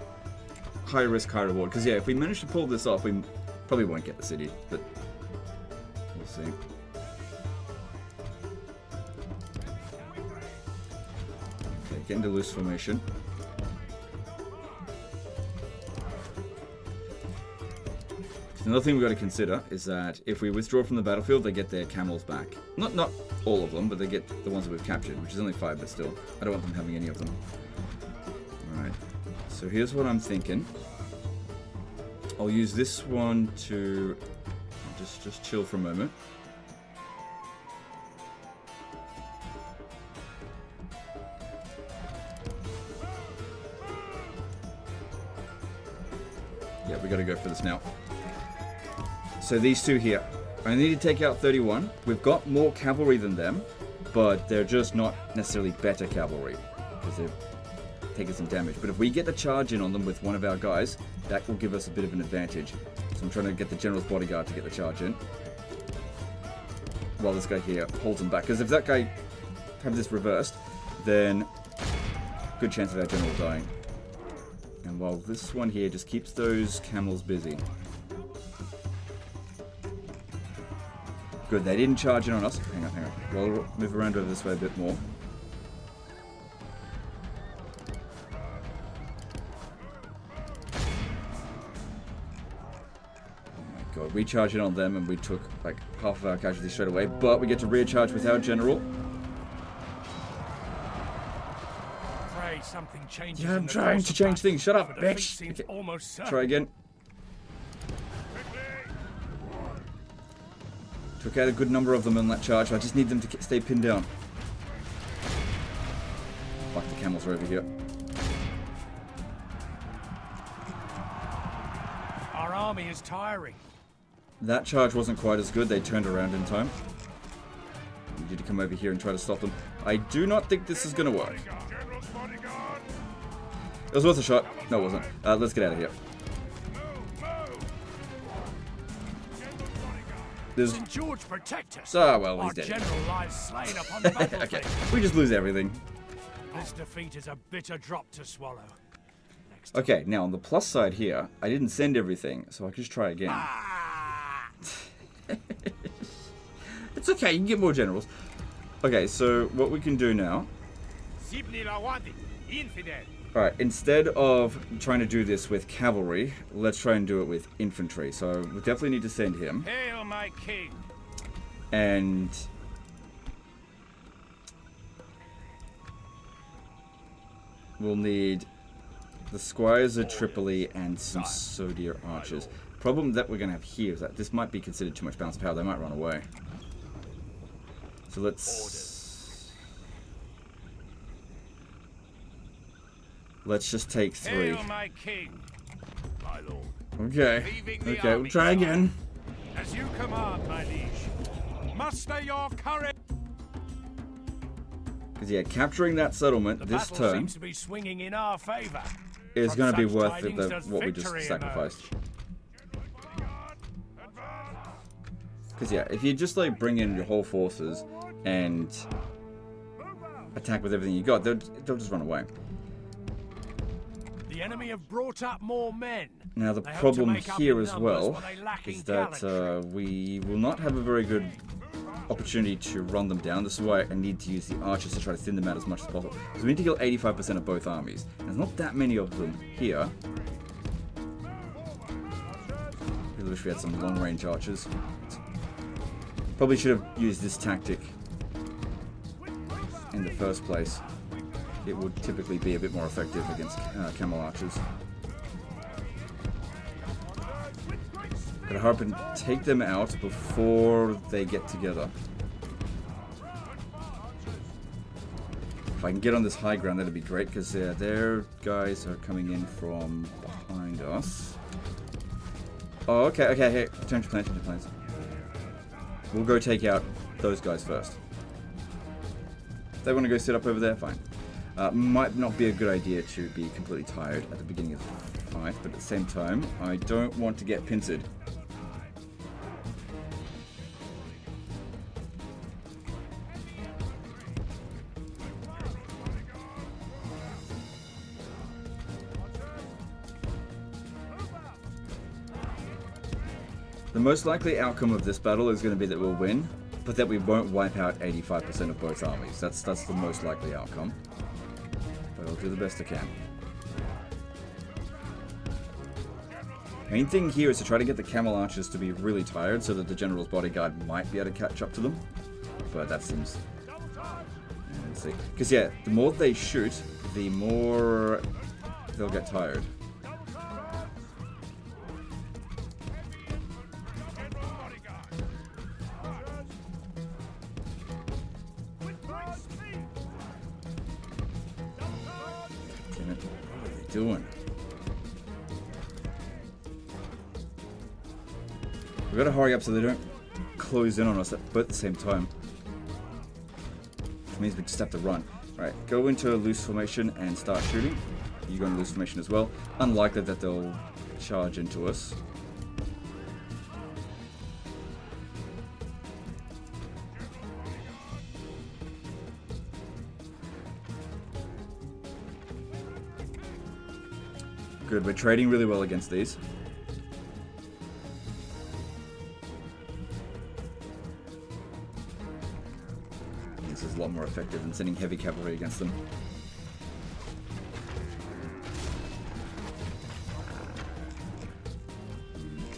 Speaker 1: High risk, high reward. Because yeah, if we manage to pull this off, we probably won't get the city. But we'll see. Okay, get into loose formation. Another thing we've got to consider is that if we withdraw from the battlefield, they get their camels back. Not all of them, but they get the ones that we've captured, which is only 5, but still. I don't want them having any of them. Alright, so here's what I'm thinking. I'll use this one to just chill for a moment. Yeah, we got to go for this now. So these two here, I need to take out 31. We've got more cavalry than them, but they're just not necessarily better cavalry because they're taking some damage. But if we get the charge in on them with one of our guys, that will give us a bit of an advantage. So I'm trying to get the general's bodyguard to get the charge in, while this guy here holds them back. Because if that guy had this reversed, then good chance of our general dying. And while this one here just keeps those camels busy. Good, they didn't charge in on us. Hang on. We'll move around over this way a bit more. Oh my god, we charged in on them and we took like half of our casualties straight away, but we get to recharge with our general. Yeah, I'm trying to change things. Shut up, bitch. Okay. Try again. Took out a good number of them in that charge. I just need them to stay pinned down. Fuck, the camels are over here.
Speaker 2: Our army is tiring.
Speaker 1: That charge wasn't quite as good. They turned around in time. I need you to come over here and try to stop them. I do not think this is going to work. It was worth a shot. No, it wasn't. Let's get out of here.
Speaker 2: St. George protect us.
Speaker 1: Ah, well, he's
Speaker 2: Our
Speaker 1: dead.
Speaker 2: General lies slain upon the battlefield.
Speaker 1: Okay, we just lose everything.
Speaker 2: This defeat is a bitter drop to swallow.
Speaker 1: Okay, now on the plus side here, I didn't send everything, so I can just try again. It's okay, you can get more generals. Okay, so what we can do now... Alright, instead of trying to do this with cavalry, let's try and do it with infantry. So we definitely need to send him.
Speaker 2: Hail my king.
Speaker 1: And we'll need the squires of Tripoli and some Sodier archers. Problem that we're going to have here is that this might be considered too much balance of power. They might run away. So let's just take 3.
Speaker 2: Hail my king. My lord.
Speaker 1: Okay. Okay, we'll try again.
Speaker 2: As you command, my liege. Muster your courage.
Speaker 1: Because yeah, capturing that settlement this turn
Speaker 2: seems to be swinging in our favor.
Speaker 1: is going to be worth what we just sacrificed. Because yeah, if you just like bring in your whole forces and attack with everything you got, they'll just run away.
Speaker 2: The enemy have brought up more men.
Speaker 1: Now the problem here as well is that we will not have a very good opportunity to run them down. This is why I need to use the archers to try to thin them out as much as possible. Because we need to kill 85% of both armies. And there's not that many of them here. I wish we had some long-range archers. Probably should have used this tactic in the first place. It would typically be a bit more effective against camel archers. Gotta hope and take them out before they get together. If I can get on this high ground, that'd be great, because their guys are coming in from behind us. Oh, okay, hey, change plans. We'll go take out those guys first. If they want to go sit up over there, fine. Might not be a good idea to be completely tired at the beginning of the fight, but at the same time, I don't want to get pincered. The most likely outcome of this battle is going to be that we'll win, but that we won't wipe out 85% of both armies. That's the most likely outcome. But I'll do the best I can. Main thing here is to try to get the camel archers to be really tired so that the general's bodyguard might be able to catch up to them. But that seems... let's see. Because yeah, the more they shoot, the more they'll get tired. Doing. We've got to hurry up so they don't close in on us at both the same time. Which means we just have to run. Alright, go into a loose formation and start shooting. You go into loose formation as well. Unlikely that they'll charge into us. Good, we're trading really well against these. This is a lot more effective than sending heavy cavalry against them.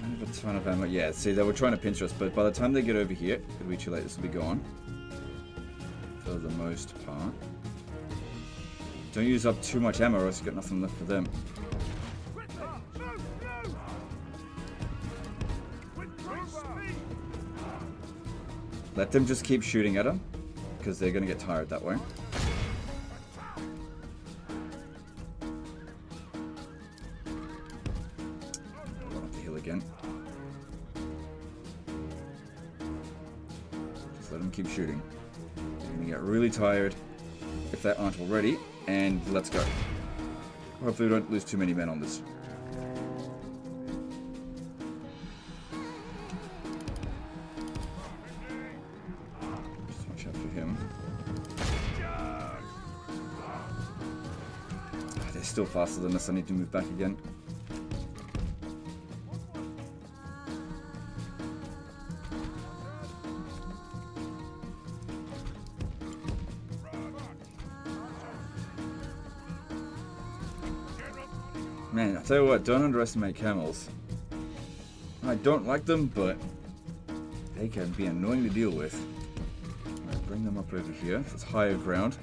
Speaker 1: Don't have a ton of ammo. Yeah, see, they were trying to pinch us, but by the time they get over here, it'll be too late. This will be gone. For the most part. Don't use up too much ammo or else you've got nothing left for them. Let them just keep shooting at them, because they're going to get tired that way. Run up the hill again. Just let them keep shooting. They're going to get really tired if they aren't already, and let's go. Hopefully we don't lose too many men on this. Still faster than us. I need to move back again. Man, I tell you what, don't underestimate camels. I don't like them, but they can be annoying to deal with. Right, bring them up over here. It's higher ground.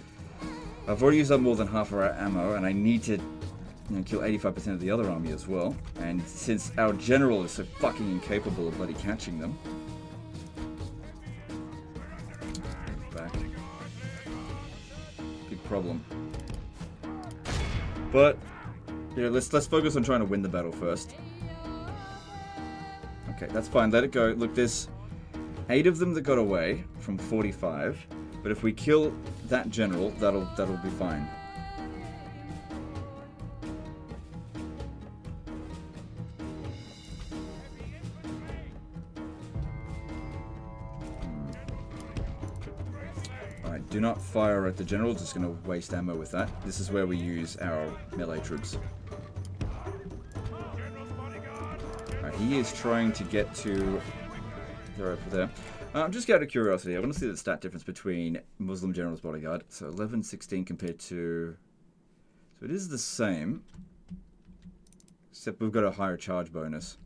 Speaker 1: I've already used up more than half of our ammo, and I need to kill 85% of the other army as well. And since our general is so fucking incapable of bloody catching them... Back. Big problem. But, yeah, let's focus on trying to win the battle first. Okay, that's fine. Let it go. Look, there's 8 of them that got away from 45. But if we kill that general, that'll be fine. Alright, do not fire at the general, just going to waste ammo with that. This is where we use our melee troops. Alright, he is trying to get to... They're over there. Just out of curiosity, I want to see the stat difference between Muslim General's Bodyguard. So 11-16 compared to... So it is the same. Except we've got a higher charge bonus.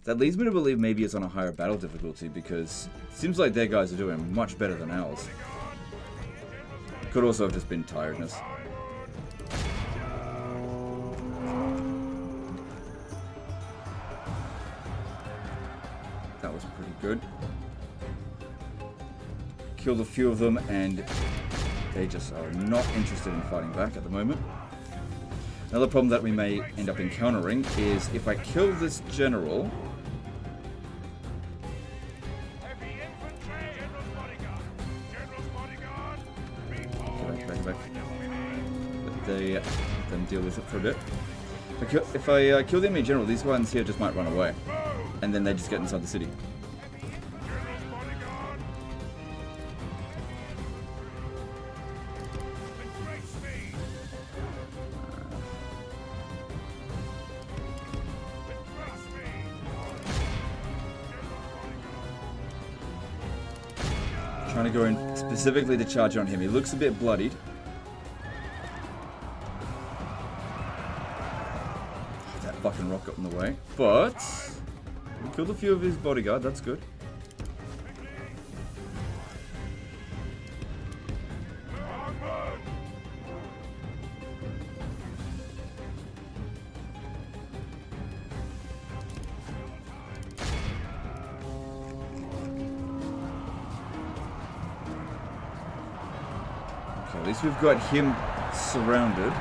Speaker 1: That leads me to believe maybe it's on a higher battle difficulty because it seems like their guys are doing much better than ours. Could also have just been tiredness. That was pretty good. Killed a few of them and They just are not interested in fighting back at the moment. Another problem that we may end up encountering is if I kill this general... Back. Let them deal with it for a bit. If I kill the enemy general, these ones here just might run away. And then they just get inside the city. Trying to go in specifically to charge on him. He looks a bit bloodied. That fucking rock got in the way. But we killed a few of his bodyguard. That's good. At least we've got him surrounded.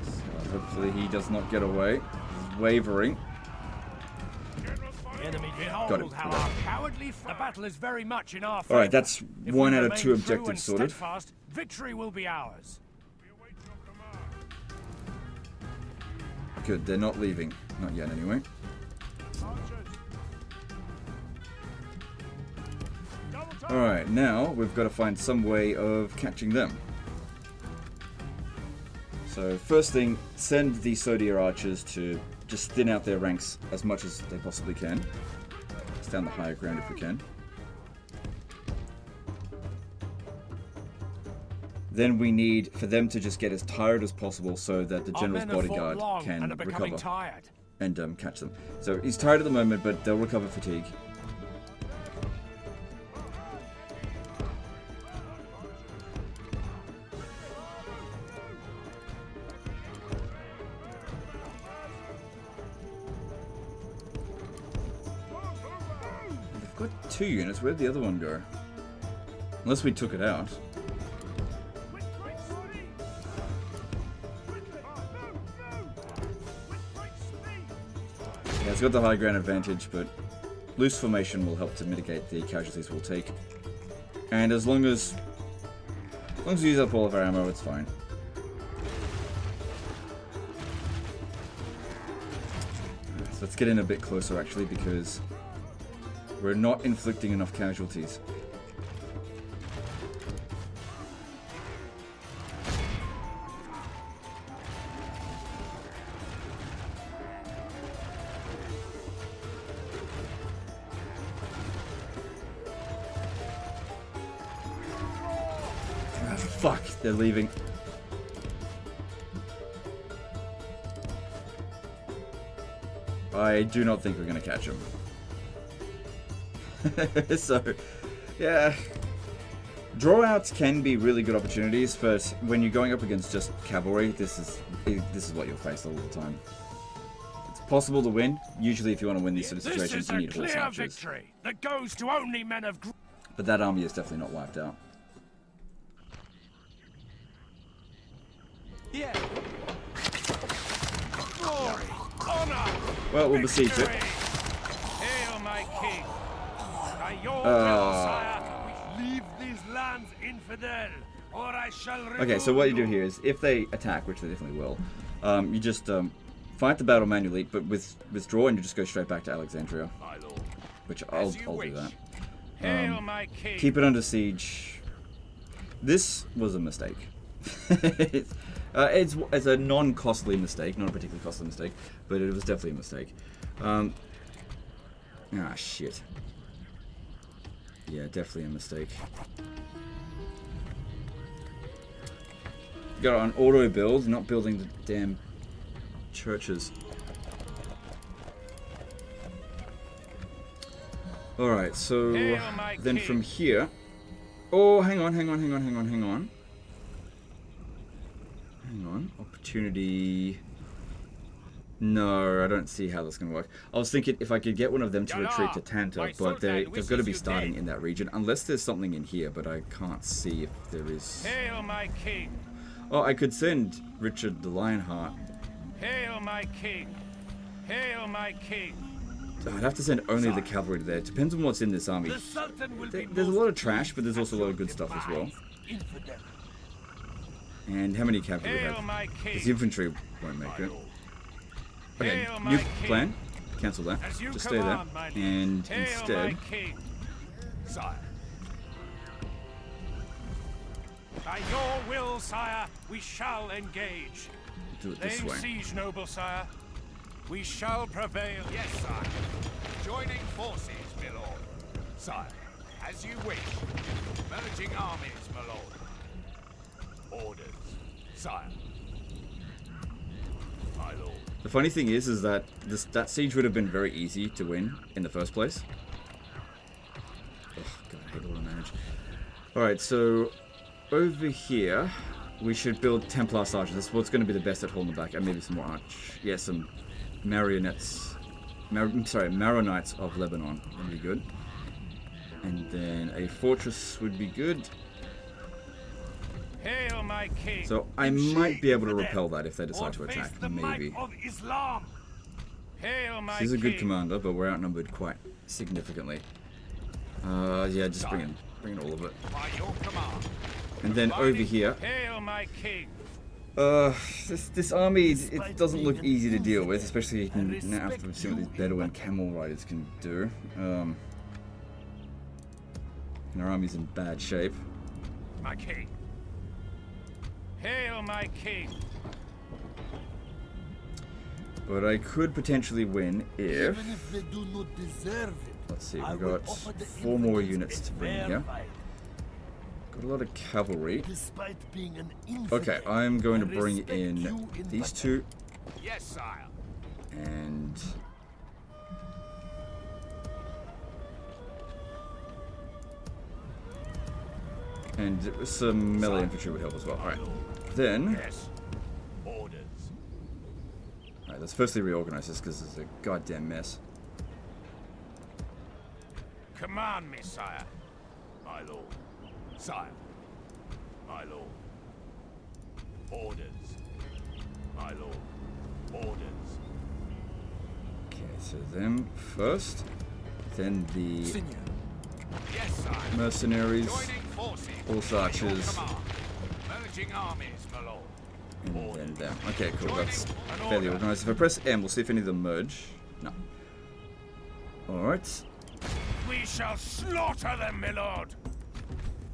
Speaker 1: So hopefully he does not get away. He's wavering. Got him.
Speaker 2: The battle is very much in our favor.
Speaker 1: Alright, that's
Speaker 2: If
Speaker 1: 1
Speaker 2: we
Speaker 1: out of
Speaker 2: remain
Speaker 1: 2
Speaker 2: true
Speaker 1: objectives
Speaker 2: and
Speaker 1: sorted.
Speaker 2: steadfast, victory will be ours.
Speaker 1: Good, they're not leaving. Not yet anyway. Alright, now we've got to find some way of catching them. So first thing, send the Sodier archers to just thin out their ranks as much as they possibly can. Let's down the higher ground if we can. Then we need for them to just get as tired as possible so that the general's bodyguard can recover and catch them. So he's tired at the moment, but they'll recover fatigue. They've got 2 units. Where'd the other one go? Unless we took it out. Yeah, it's got the high ground advantage, but loose formation will help to mitigate the casualties we'll take. And as long as we use up all of our ammo, it's fine. So let's get in a bit closer actually, because we're not inflicting enough casualties. Fuck, they're leaving. I do not think we're going to catch them. So, yeah. Drawouts can be really good opportunities, but when you're going up against just cavalry, this is what you'll face all the time. It's possible to win. Usually if you want to win these sort of situations, you need horse archers.
Speaker 2: This is a clear victory that goes to only men of...
Speaker 1: But that army is definitely not wiped out.
Speaker 2: Yeah. Glory, honor,
Speaker 1: well, we'll besiege it.
Speaker 2: Hail, my king. By your will, sire, leave these lands infidel, or I shall remove.
Speaker 1: Okay, so what you do here is, if they attack, which they definitely will, you just fight the battle manually, but withdraw, and you just go straight back to Alexandria. Which I'll do that.
Speaker 2: Hail, my king.
Speaker 1: Keep it under siege. This was a mistake. It's a non-costly mistake, not a particularly costly mistake, but it was definitely a mistake. Shit. Yeah, definitely a mistake. Got on auto build, not building the damn churches. Alright, so then from here... Oh, hang on. Hang on. Opportunity No, I don't see how that's going to work. I was thinking if I could get one of them to retreat to Tanta, but they've got to be starting in that region. Unless there's something in here, but I can't see if there is.
Speaker 2: Hail my king!
Speaker 1: Oh, I could send Richard the Lionheart.
Speaker 2: Hail my king! Hail my king!
Speaker 1: I'd have to send only the cavalry there. It depends on what's in this army. There's a lot of trash, but there's also a lot of good stuff as well. And how many cavalry we have? This infantry won't make it. Okay, new plan. Cancel that. Just stay there. And instead...
Speaker 4: Sire.
Speaker 2: By your will, sire, we shall engage.
Speaker 1: Do it this way.
Speaker 2: Siege, noble sire. We shall prevail.
Speaker 4: Yes, sire. Joining forces, my lord. Sire, as you wish. Merging armies, my lord. Orders, sire. My lord.
Speaker 1: The funny thing is that that siege would have been very easy to win in the first place. Oh god, I hate all the manage. Alright, so over here we should build Templar sergeants. That's what's going to be the best at holding back, and maybe some more arch. Yeah, some marionettes. Maronites of Lebanon would be good. And then a fortress would be good.
Speaker 2: Hail my king.
Speaker 1: So I might be able to repel that if they decide to attack. Maybe.
Speaker 2: Hail my
Speaker 1: He's a good commander, but we're outnumbered quite significantly. Yeah, just bring in all of it.
Speaker 4: By your command.
Speaker 1: And then over here,
Speaker 2: Hail my king.
Speaker 1: this army, it doesn't look easy to deal with, especially now after we've seen what these Bedouin camel riders can do. And our army's in bad shape.
Speaker 2: My king. Hail my king.
Speaker 1: But I could potentially win if...
Speaker 3: Even if they do not deserve it,
Speaker 1: Let's see,
Speaker 3: I
Speaker 1: we've
Speaker 3: will
Speaker 1: got
Speaker 3: offer the
Speaker 1: 4 more
Speaker 3: infidels
Speaker 1: units
Speaker 3: a
Speaker 1: to bring
Speaker 3: fair
Speaker 1: here.
Speaker 3: fight.
Speaker 1: Got a lot of cavalry.
Speaker 3: Despite being an infidel,
Speaker 1: Okay, I'm going to
Speaker 3: I
Speaker 1: bring
Speaker 3: respect
Speaker 1: in
Speaker 3: you
Speaker 1: these
Speaker 3: battle.
Speaker 1: 2
Speaker 4: Yes, sire.
Speaker 1: and... And some melee infantry would help as well. Alright, then...
Speaker 4: Yes. Orders.
Speaker 1: Alright, let's firstly reorganize this because it's a goddamn mess.
Speaker 2: Command me, sire.
Speaker 4: My lord. Sire. My lord. Orders. My lord. Orders.
Speaker 1: Okay, so them first, then the
Speaker 4: Yes, sire.
Speaker 1: mercenaries,
Speaker 4: Joining forces.
Speaker 1: horse
Speaker 4: By your
Speaker 1: archers,
Speaker 4: command. Merging armies, my lord.
Speaker 1: and then them. Okay, cool, that's
Speaker 2: Joining an
Speaker 1: fairly
Speaker 2: order.
Speaker 1: organized. If I press M, we'll see if any of them merge. No. Alright,
Speaker 2: We shall slaughter them, my lord.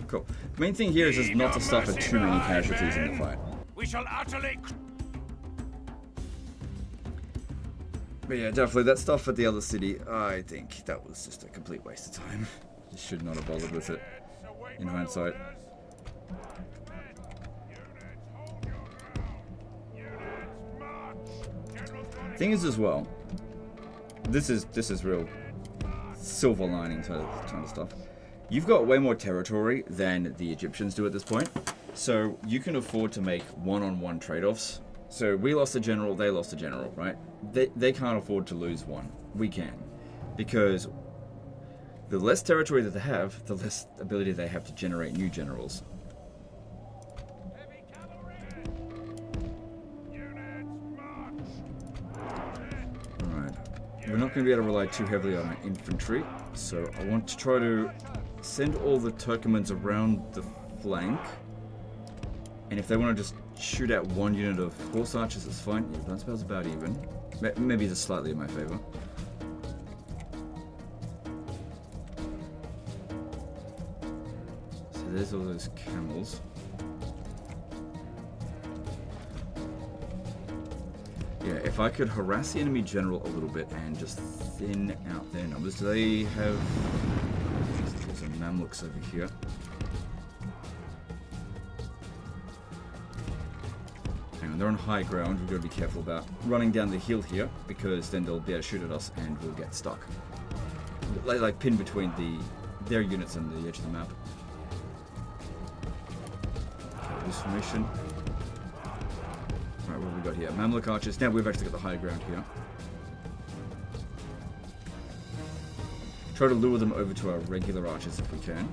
Speaker 1: cool. The main thing here is just not to suffer too many casualties in the fight.
Speaker 2: We shall utterly...
Speaker 1: But yeah, definitely that stuff at the other city, I think that was just a complete waste of time. You should not have bothered with it, in hindsight. Thing is as well, this is real silver lining kind of stuff. You've got way more territory than the Egyptians do at this point, so you can afford to make one-on-one trade-offs. So we lost a general, they lost a general, right? They can't afford to lose one. We can, because the less territory that they have, the less ability they have to generate new generals. Alright, we're not going to be able to rely too heavily on our infantry, so I want to try to send all the Turkomans around the flank, and if they want to just shoot out one unit of horse archers, it's fine. Yeah, that spell's about even. Maybe just slightly in my favor. So there's all those camels. Yeah, if I could harass the enemy general a little bit and just thin out their numbers. Do they have... There's some Mamluks over here. Hang on, they're on high ground. We've got to be careful about running down the hill here, because then they'll be able to shoot at us and we'll get stuck. Like pinned between their units and the edge of the map. Okay, this formation. Alright, Alright, what have we got here? Mamluk archers. Now we've actually got the high ground here. Try to lure them over to our regular archers if we can.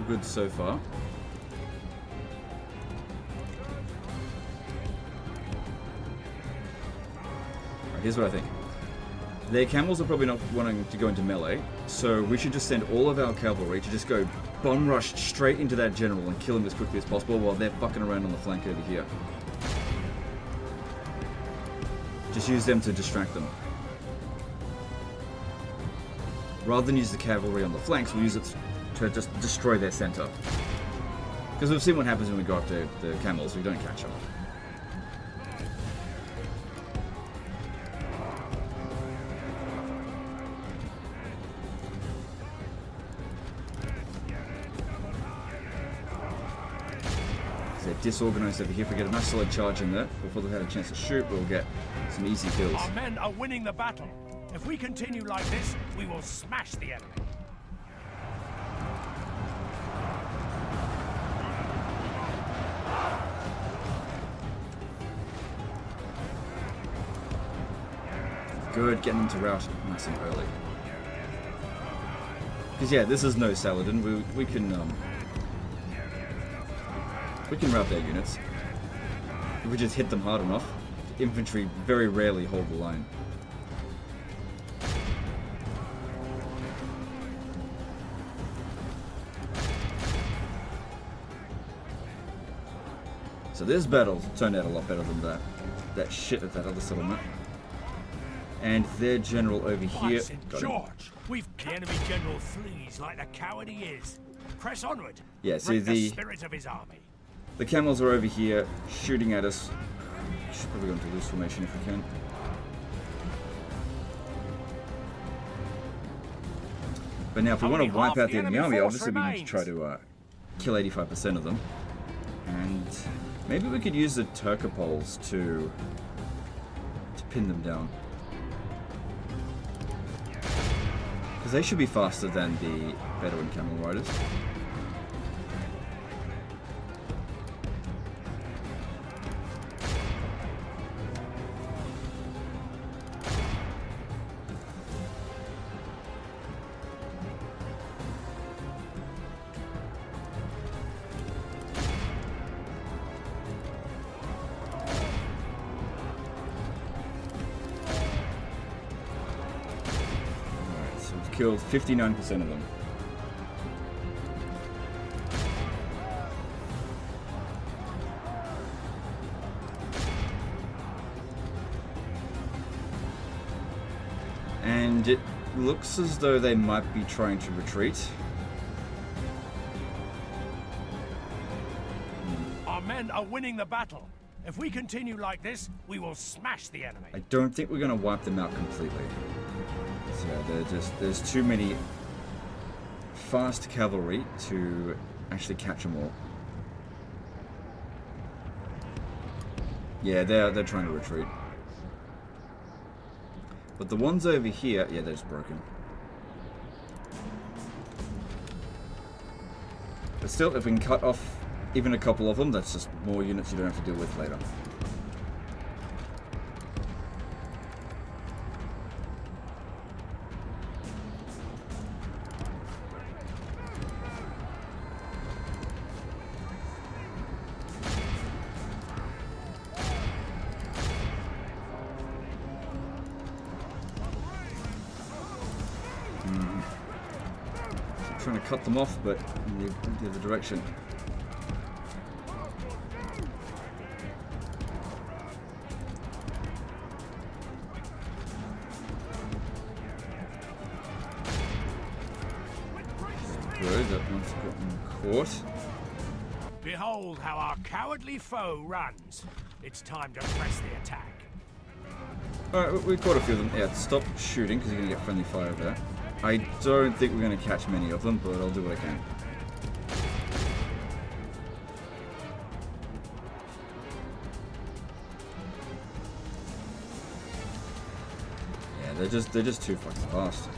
Speaker 1: Good so far. Right, here's what I think. Their camels are probably not wanting to go into melee, so we should just send all of our cavalry to just go bum rush straight into that general and kill him as quickly as possible while they're fucking around on the flank over here. Just use them to distract them. Rather than use the cavalry on the flanks, we'll use it to just destroy their center. Because we've seen what happens when we go after the camels, we don't catch them. They're disorganized over here. If we get a nice solid charge in there, before they've had a chance to shoot, we'll get some easy kills.
Speaker 2: Our men are winning the battle. If we continue like this, we will smash the enemy.
Speaker 1: Good, getting them to rout nice and early. Because yeah, this is no Saladin. We can rout their units. If we just hit them hard enough. Infantry very rarely hold the line. So this battle turned out a lot better than that shit at that other settlement. And their general over here.
Speaker 2: George, the enemy general flees like the coward he is. Press onward.
Speaker 1: Yeah, see
Speaker 2: the spirit of his army.
Speaker 1: The camels are over here shooting at us. Should probably go into loose formation if we can. But now, if we want to wipe out the enemy army, obviously we need to try to kill 85% of them. And maybe we could use the Turcopoles to pin them down. Because they should be faster than the Bedouin camel riders. Killed 59% of them. And it looks as though they might be trying to retreat.
Speaker 2: Our men are winning the battle. If we continue like this, we will smash the enemy.
Speaker 1: I don't think we're going to wipe them out completely. So there's too many fast cavalry to actually catch them all. Yeah, they're trying to retreat. But the ones over here, yeah, they're just broken. But still, if we can cut off even a couple of them, that's just more units you don't have to deal with later. Trying to cut them off, but in the other direction. Good, that one's gotten caught.
Speaker 2: Behold how our cowardly foe runs. It's time to press the attack.
Speaker 1: Alright, we caught a few of them. Yeah, stop shooting because you're going to get friendly fire there. I don't think we're going to catch many of them, but I'll do what I can. they're just too fucking fast.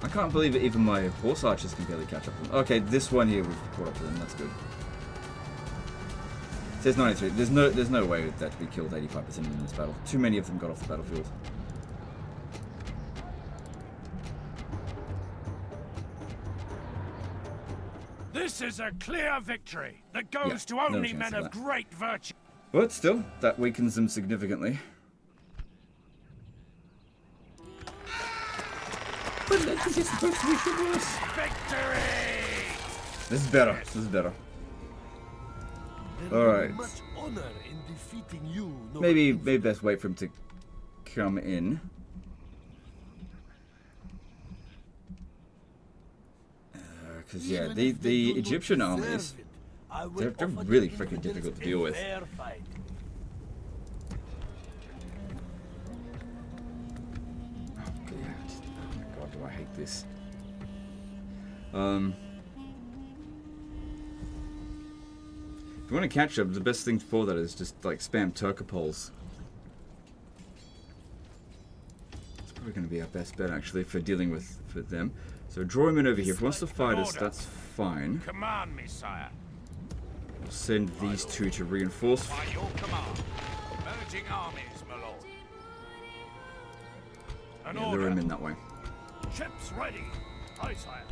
Speaker 1: I can't believe it, even my horse archers can barely catch up with them. Okay, this one here we've caught up with them, that's good. It says 93. There's no way that we killed 85% of them in this battle. Too many of them got off the battlefield.
Speaker 2: This is a clear victory that goes to only men of great virtue.
Speaker 1: But still, that weakens them significantly. But that's supposed to be worse.
Speaker 2: Victory!
Speaker 1: This is better. This is better. Alright. Maybe best wait for him to come in. Because yeah, the Egyptian armies, they're really freaking difficult to deal with. God, do I hate this. If you want to catch them, the best thing for that is just like spam Turcopoles. It's probably going to be our best bet actually for dealing with them. So draw him in over here. If he wants to fight us, that's fine.
Speaker 2: Command me, sire.
Speaker 1: We'll send these two to reinforce.
Speaker 4: By your command, merging armies, my lord.
Speaker 1: Yeah, lure him in that way.
Speaker 2: Ships ready. Aye, sire.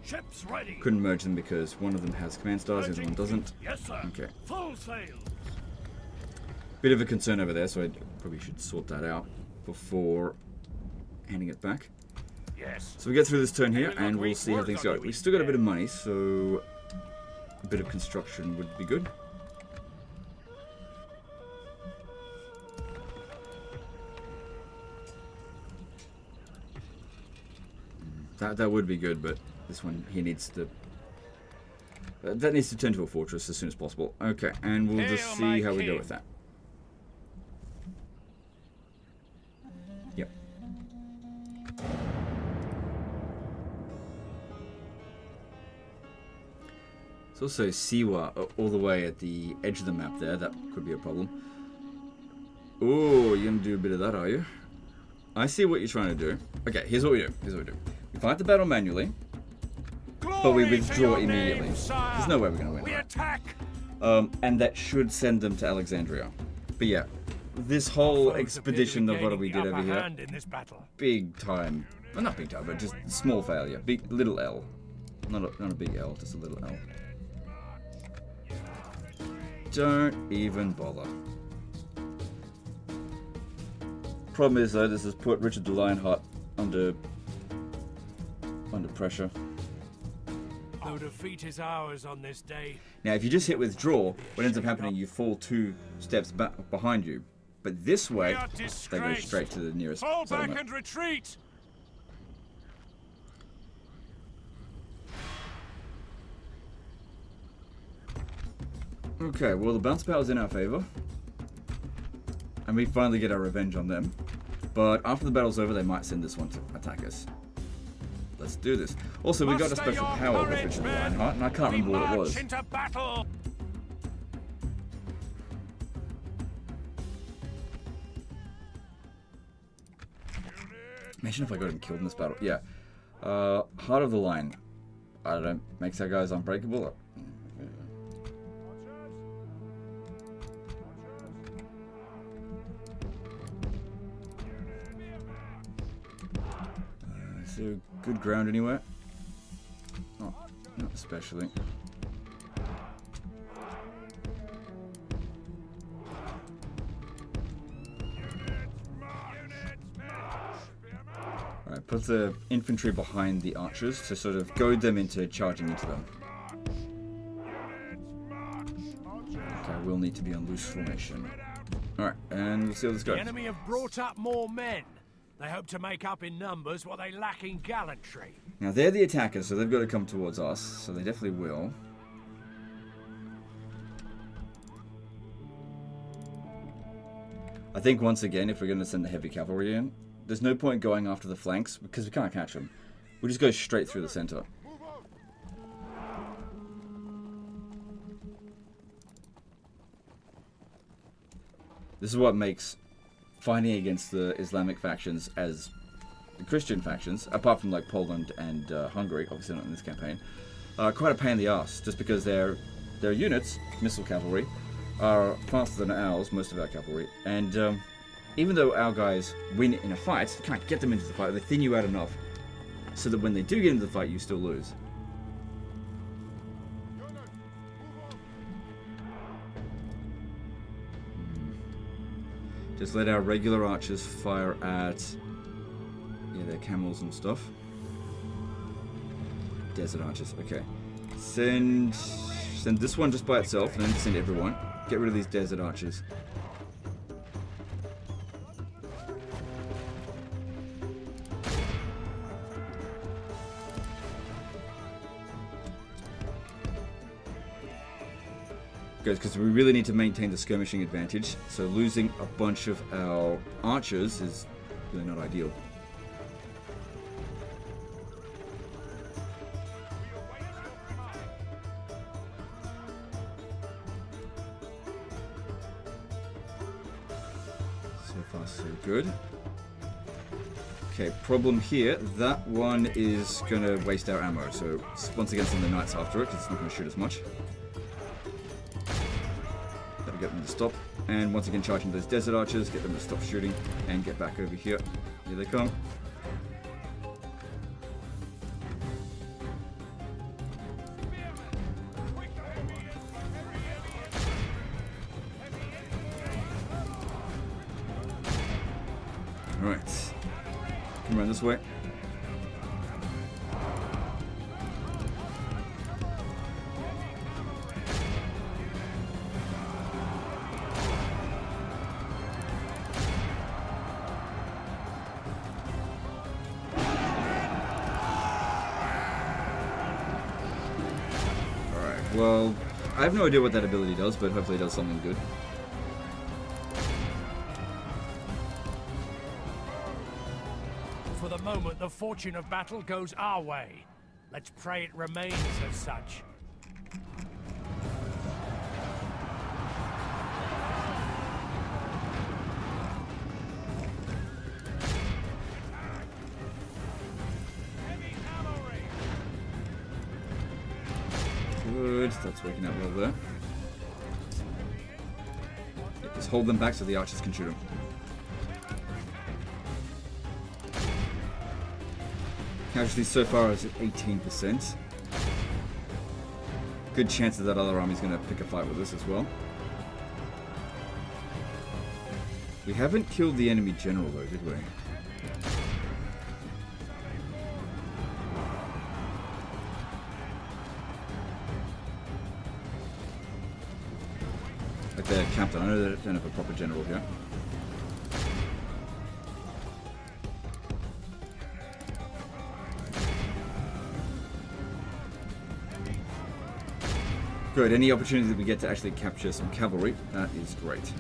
Speaker 2: Ships ready.
Speaker 1: Couldn't merge them because one of them has command stars, the other one doesn't.
Speaker 2: Yes, sir.
Speaker 1: Okay.
Speaker 2: Full sail.
Speaker 1: Bit of a concern over there, so I probably should sort that out before handing it back.
Speaker 2: Yes.
Speaker 1: So we get through this turn here, and we'll see how things go. We've still got a bit of money, so a bit of construction would be good. That would be good, but this one, he needs to... that needs to turn to a fortress as soon as possible. Okay, and we'll just see how we go with that. Yep. There's also Siwa all the way at the edge of the map there. That could be a problem. Oh, you're going to do a bit of that, are you? I see what you're trying to do. Okay, here's what we do. We fight the battle manually, but we withdraw immediately. There's no way we're going to win.
Speaker 2: We attack.
Speaker 1: And that should send them to Alexandria. But yeah, this whole expedition of what we did over here, big time. Well, not big time, but just small failure. Big little L, not a big L, just a little L. Don't even bother. Problem is though, this has put Richard the Lionheart under pressure.
Speaker 2: No defeat is ours on this day.
Speaker 1: Now, if you just hit withdraw, what ends up happening, you fall 2 steps back behind you. But this way, they go straight to the nearest
Speaker 2: Fall
Speaker 1: settlement.
Speaker 2: back and retreat.
Speaker 1: Okay, well the bounce power's in our favor. And we finally get our revenge on them. But after the battle's over, they might send this one to attack us. Let's do this. Also, we got a special power with Richard the Lionheart, and I can't remember what it was.
Speaker 2: Into battle.
Speaker 1: Imagine if I got him killed in this battle. Yeah. Heart of the Lion. I don't know, makes our guys unbreakable. Is there good ground anywhere? Oh, not especially. Alright, put the infantry behind the archers to sort of goad them into charging into them. Okay, we'll need to be on loose formation. Alright, and we'll see how this goes.
Speaker 2: The enemy have brought up more men. They hope to make up in numbers what they lack in gallantry.
Speaker 1: Now they're the attackers, so they've got to come towards us, so they definitely will. I think once again, if we're going to send the heavy cavalry in, there's no point going after the flanks because we can't catch them. We'll just go straight through the center. This is what makes fighting against the Islamic factions as the Christian factions, apart from like Poland and Hungary, obviously not in this campaign, quite a pain in the ass, just because their units, missile cavalry, are faster than ours, most of our cavalry, and even though our guys win in a fight, you can't get them into the fight, they thin you out enough so that when they do get into the fight, you still lose. Just let our regular archers fire at their camels and stuff. Desert archers, okay. Send this one just by itself, and then send everyone. Get rid of these desert archers. Good, because we really need to maintain the skirmishing advantage, so losing a bunch of our archers is really not ideal. So far so good. Okay, problem here, that one is going to waste our ammo, so once again send the knights after it, because it's not going to shoot as much. Get them to stop, and once again charging those desert archers, get them to stop shooting and get back over here. Here they come. Alright, come around this way. Well, I have no idea what that ability does, but hopefully it does something good.
Speaker 2: For the moment, the fortune of battle goes our way. Let's pray it remains as such.
Speaker 1: Good, that's working out well there. Yeah, just hold them back so the archers can shoot them. Casualties so far is at 18%. Good chance that other army's going to pick a fight with us as well. We haven't killed the enemy general though, did we? Like they're camped on. I know they don't have a proper general here. Good, any opportunity that we get to actually capture some cavalry, that is great.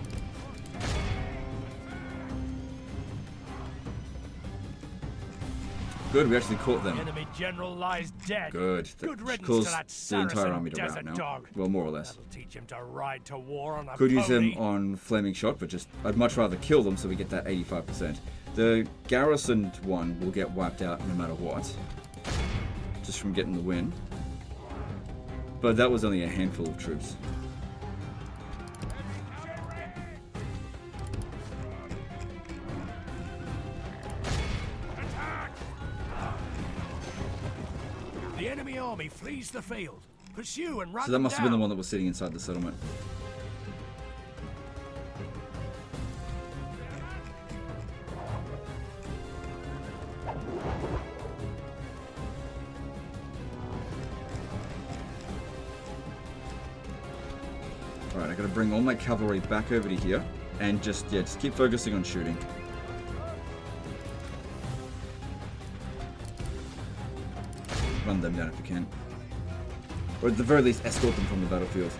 Speaker 1: Good, we actually caught them.
Speaker 2: Enemy general lies dead.
Speaker 1: Good.
Speaker 2: Good riddance
Speaker 1: caused
Speaker 2: to that
Speaker 1: the entire
Speaker 2: Saracen
Speaker 1: army to rout
Speaker 2: desert
Speaker 1: now.
Speaker 2: dog.
Speaker 1: Well, more or less.
Speaker 2: That'll teach him to ride to war on a
Speaker 1: Could use
Speaker 2: pony.
Speaker 1: them on flaming shot, but just I'd much rather kill them so we get that 85%. The garrisoned one will get wiped out no matter what, just from getting the win. But that was only a handful of troops.
Speaker 2: The enemy army flees the field. Pursue and run
Speaker 1: So that must have been the
Speaker 2: down.
Speaker 1: one that was sitting inside the settlement. Alright, I gotta bring all my cavalry back over to here and just keep focusing on shooting. Run them down if you can. Or at the very least, escort them from the battlefield.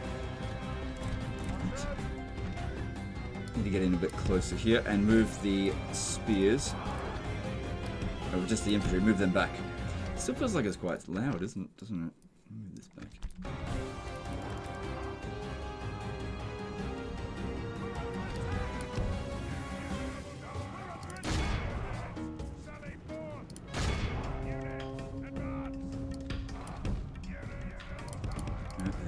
Speaker 1: Need to get in a bit closer here and move the spears. Oh, just the infantry, move them back. Still feels like it's quite loud, doesn't it? Move this back.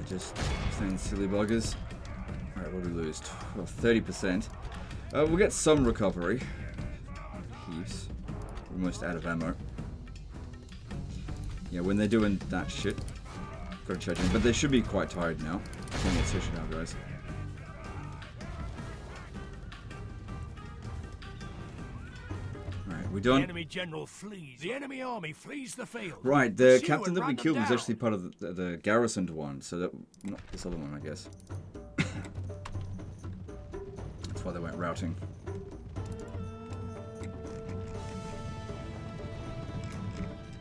Speaker 1: just saying silly buggers. Alright, what did we lose? Well, 30%. We'll get some recovery. Heaps. We're almost out of ammo. Yeah, when they're doing that shit, gotta charge in. But they should be quite tired now. I think it's switching now, guys. Alright, we done?
Speaker 3: The enemy general flees. The enemy army flees the field.
Speaker 1: Right, the
Speaker 3: Pursue
Speaker 1: captain
Speaker 3: and
Speaker 1: that we
Speaker 3: run them
Speaker 1: killed was
Speaker 3: down.
Speaker 1: actually part of the garrisoned one, so that, not this other one, I guess. That's why they went routing.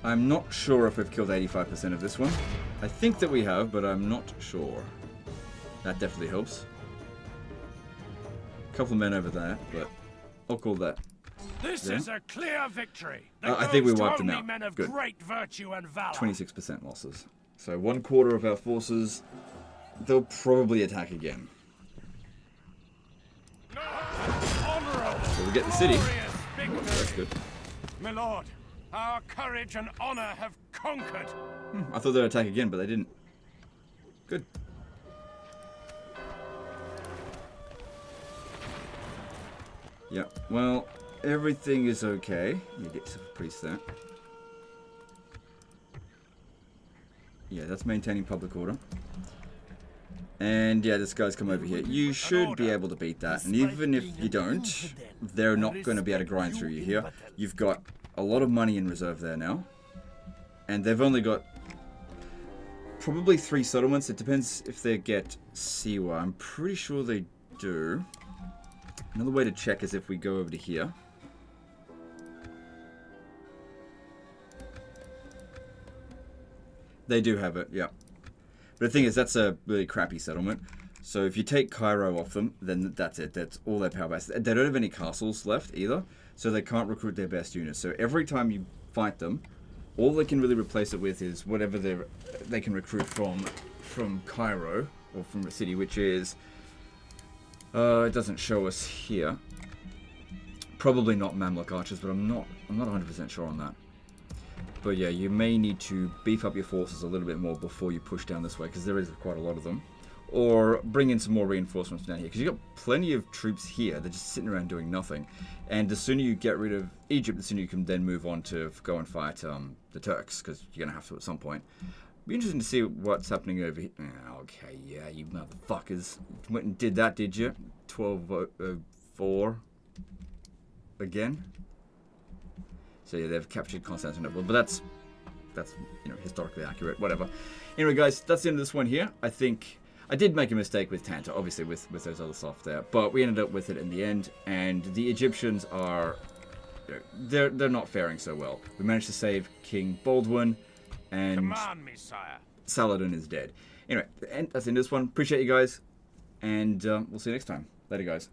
Speaker 1: I'm not sure if we've killed 85% of this one. I think that we have, but I'm not sure. That definitely helps. A couple of men over there, but I'll call that.
Speaker 2: This
Speaker 1: Yeah.
Speaker 2: is a clear victory.
Speaker 1: I think we
Speaker 2: That goes to
Speaker 1: wiped them
Speaker 2: only
Speaker 1: out.
Speaker 2: men of
Speaker 1: Good.
Speaker 2: great virtue and valor.
Speaker 1: 26% losses. So 1/4 of our forces, they'll probably attack again.
Speaker 2: Honorable,
Speaker 1: So we get the city.
Speaker 2: glorious victory.
Speaker 1: That's good.
Speaker 2: My lord, our courage and honor have conquered.
Speaker 1: I thought they'd attack again, but they didn't. Good. Yeah, well, everything is okay. You get some priest there. Yeah, that's maintaining public order. And yeah, this guy's come over here. You should be able to beat that. And even if you don't, they're not going to be able to grind through you here. You've got a lot of money in reserve there now. And they've only got probably 3 settlements. It depends if they get Siwa. I'm pretty sure they do. Another way to check is if we go over to here. They do have it, yeah. But the thing is, that's a really crappy settlement. So if you take Cairo off them, then that's it. That's all their power base. They don't have any castles left either, so they can't recruit their best units. So every time you fight them, all they can really replace it with is whatever they can recruit from Cairo or from the city, which is it doesn't show us here. Probably not Mamluk archers, but I'm not 100% sure on that. But yeah, you may need to beef up your forces a little bit more before you push down this way, because there is quite a lot of them. Or bring in some more reinforcements down here, because you've got plenty of troops here. They're just sitting around doing nothing. And the sooner you get rid of Egypt, the sooner you can then move on to go and fight the Turks, because you're going to have to at some point. Be interesting to see what's happening over here. Okay, yeah, you motherfuckers. Went and did that, did you? 1204 again. So yeah, they've captured Constantinople, but that's historically accurate. Whatever. Anyway, guys, that's the end of this one here. I think I did make a mistake with Tanta, obviously with those other stuff there, but we ended up with it in the end. And the Egyptians are they're not faring so well. We managed to save King Baldwin, and
Speaker 2: Command me, sire.
Speaker 1: Saladin is dead. Anyway, and that's the end of this one. Appreciate you guys, and we'll see you next time. Later, guys.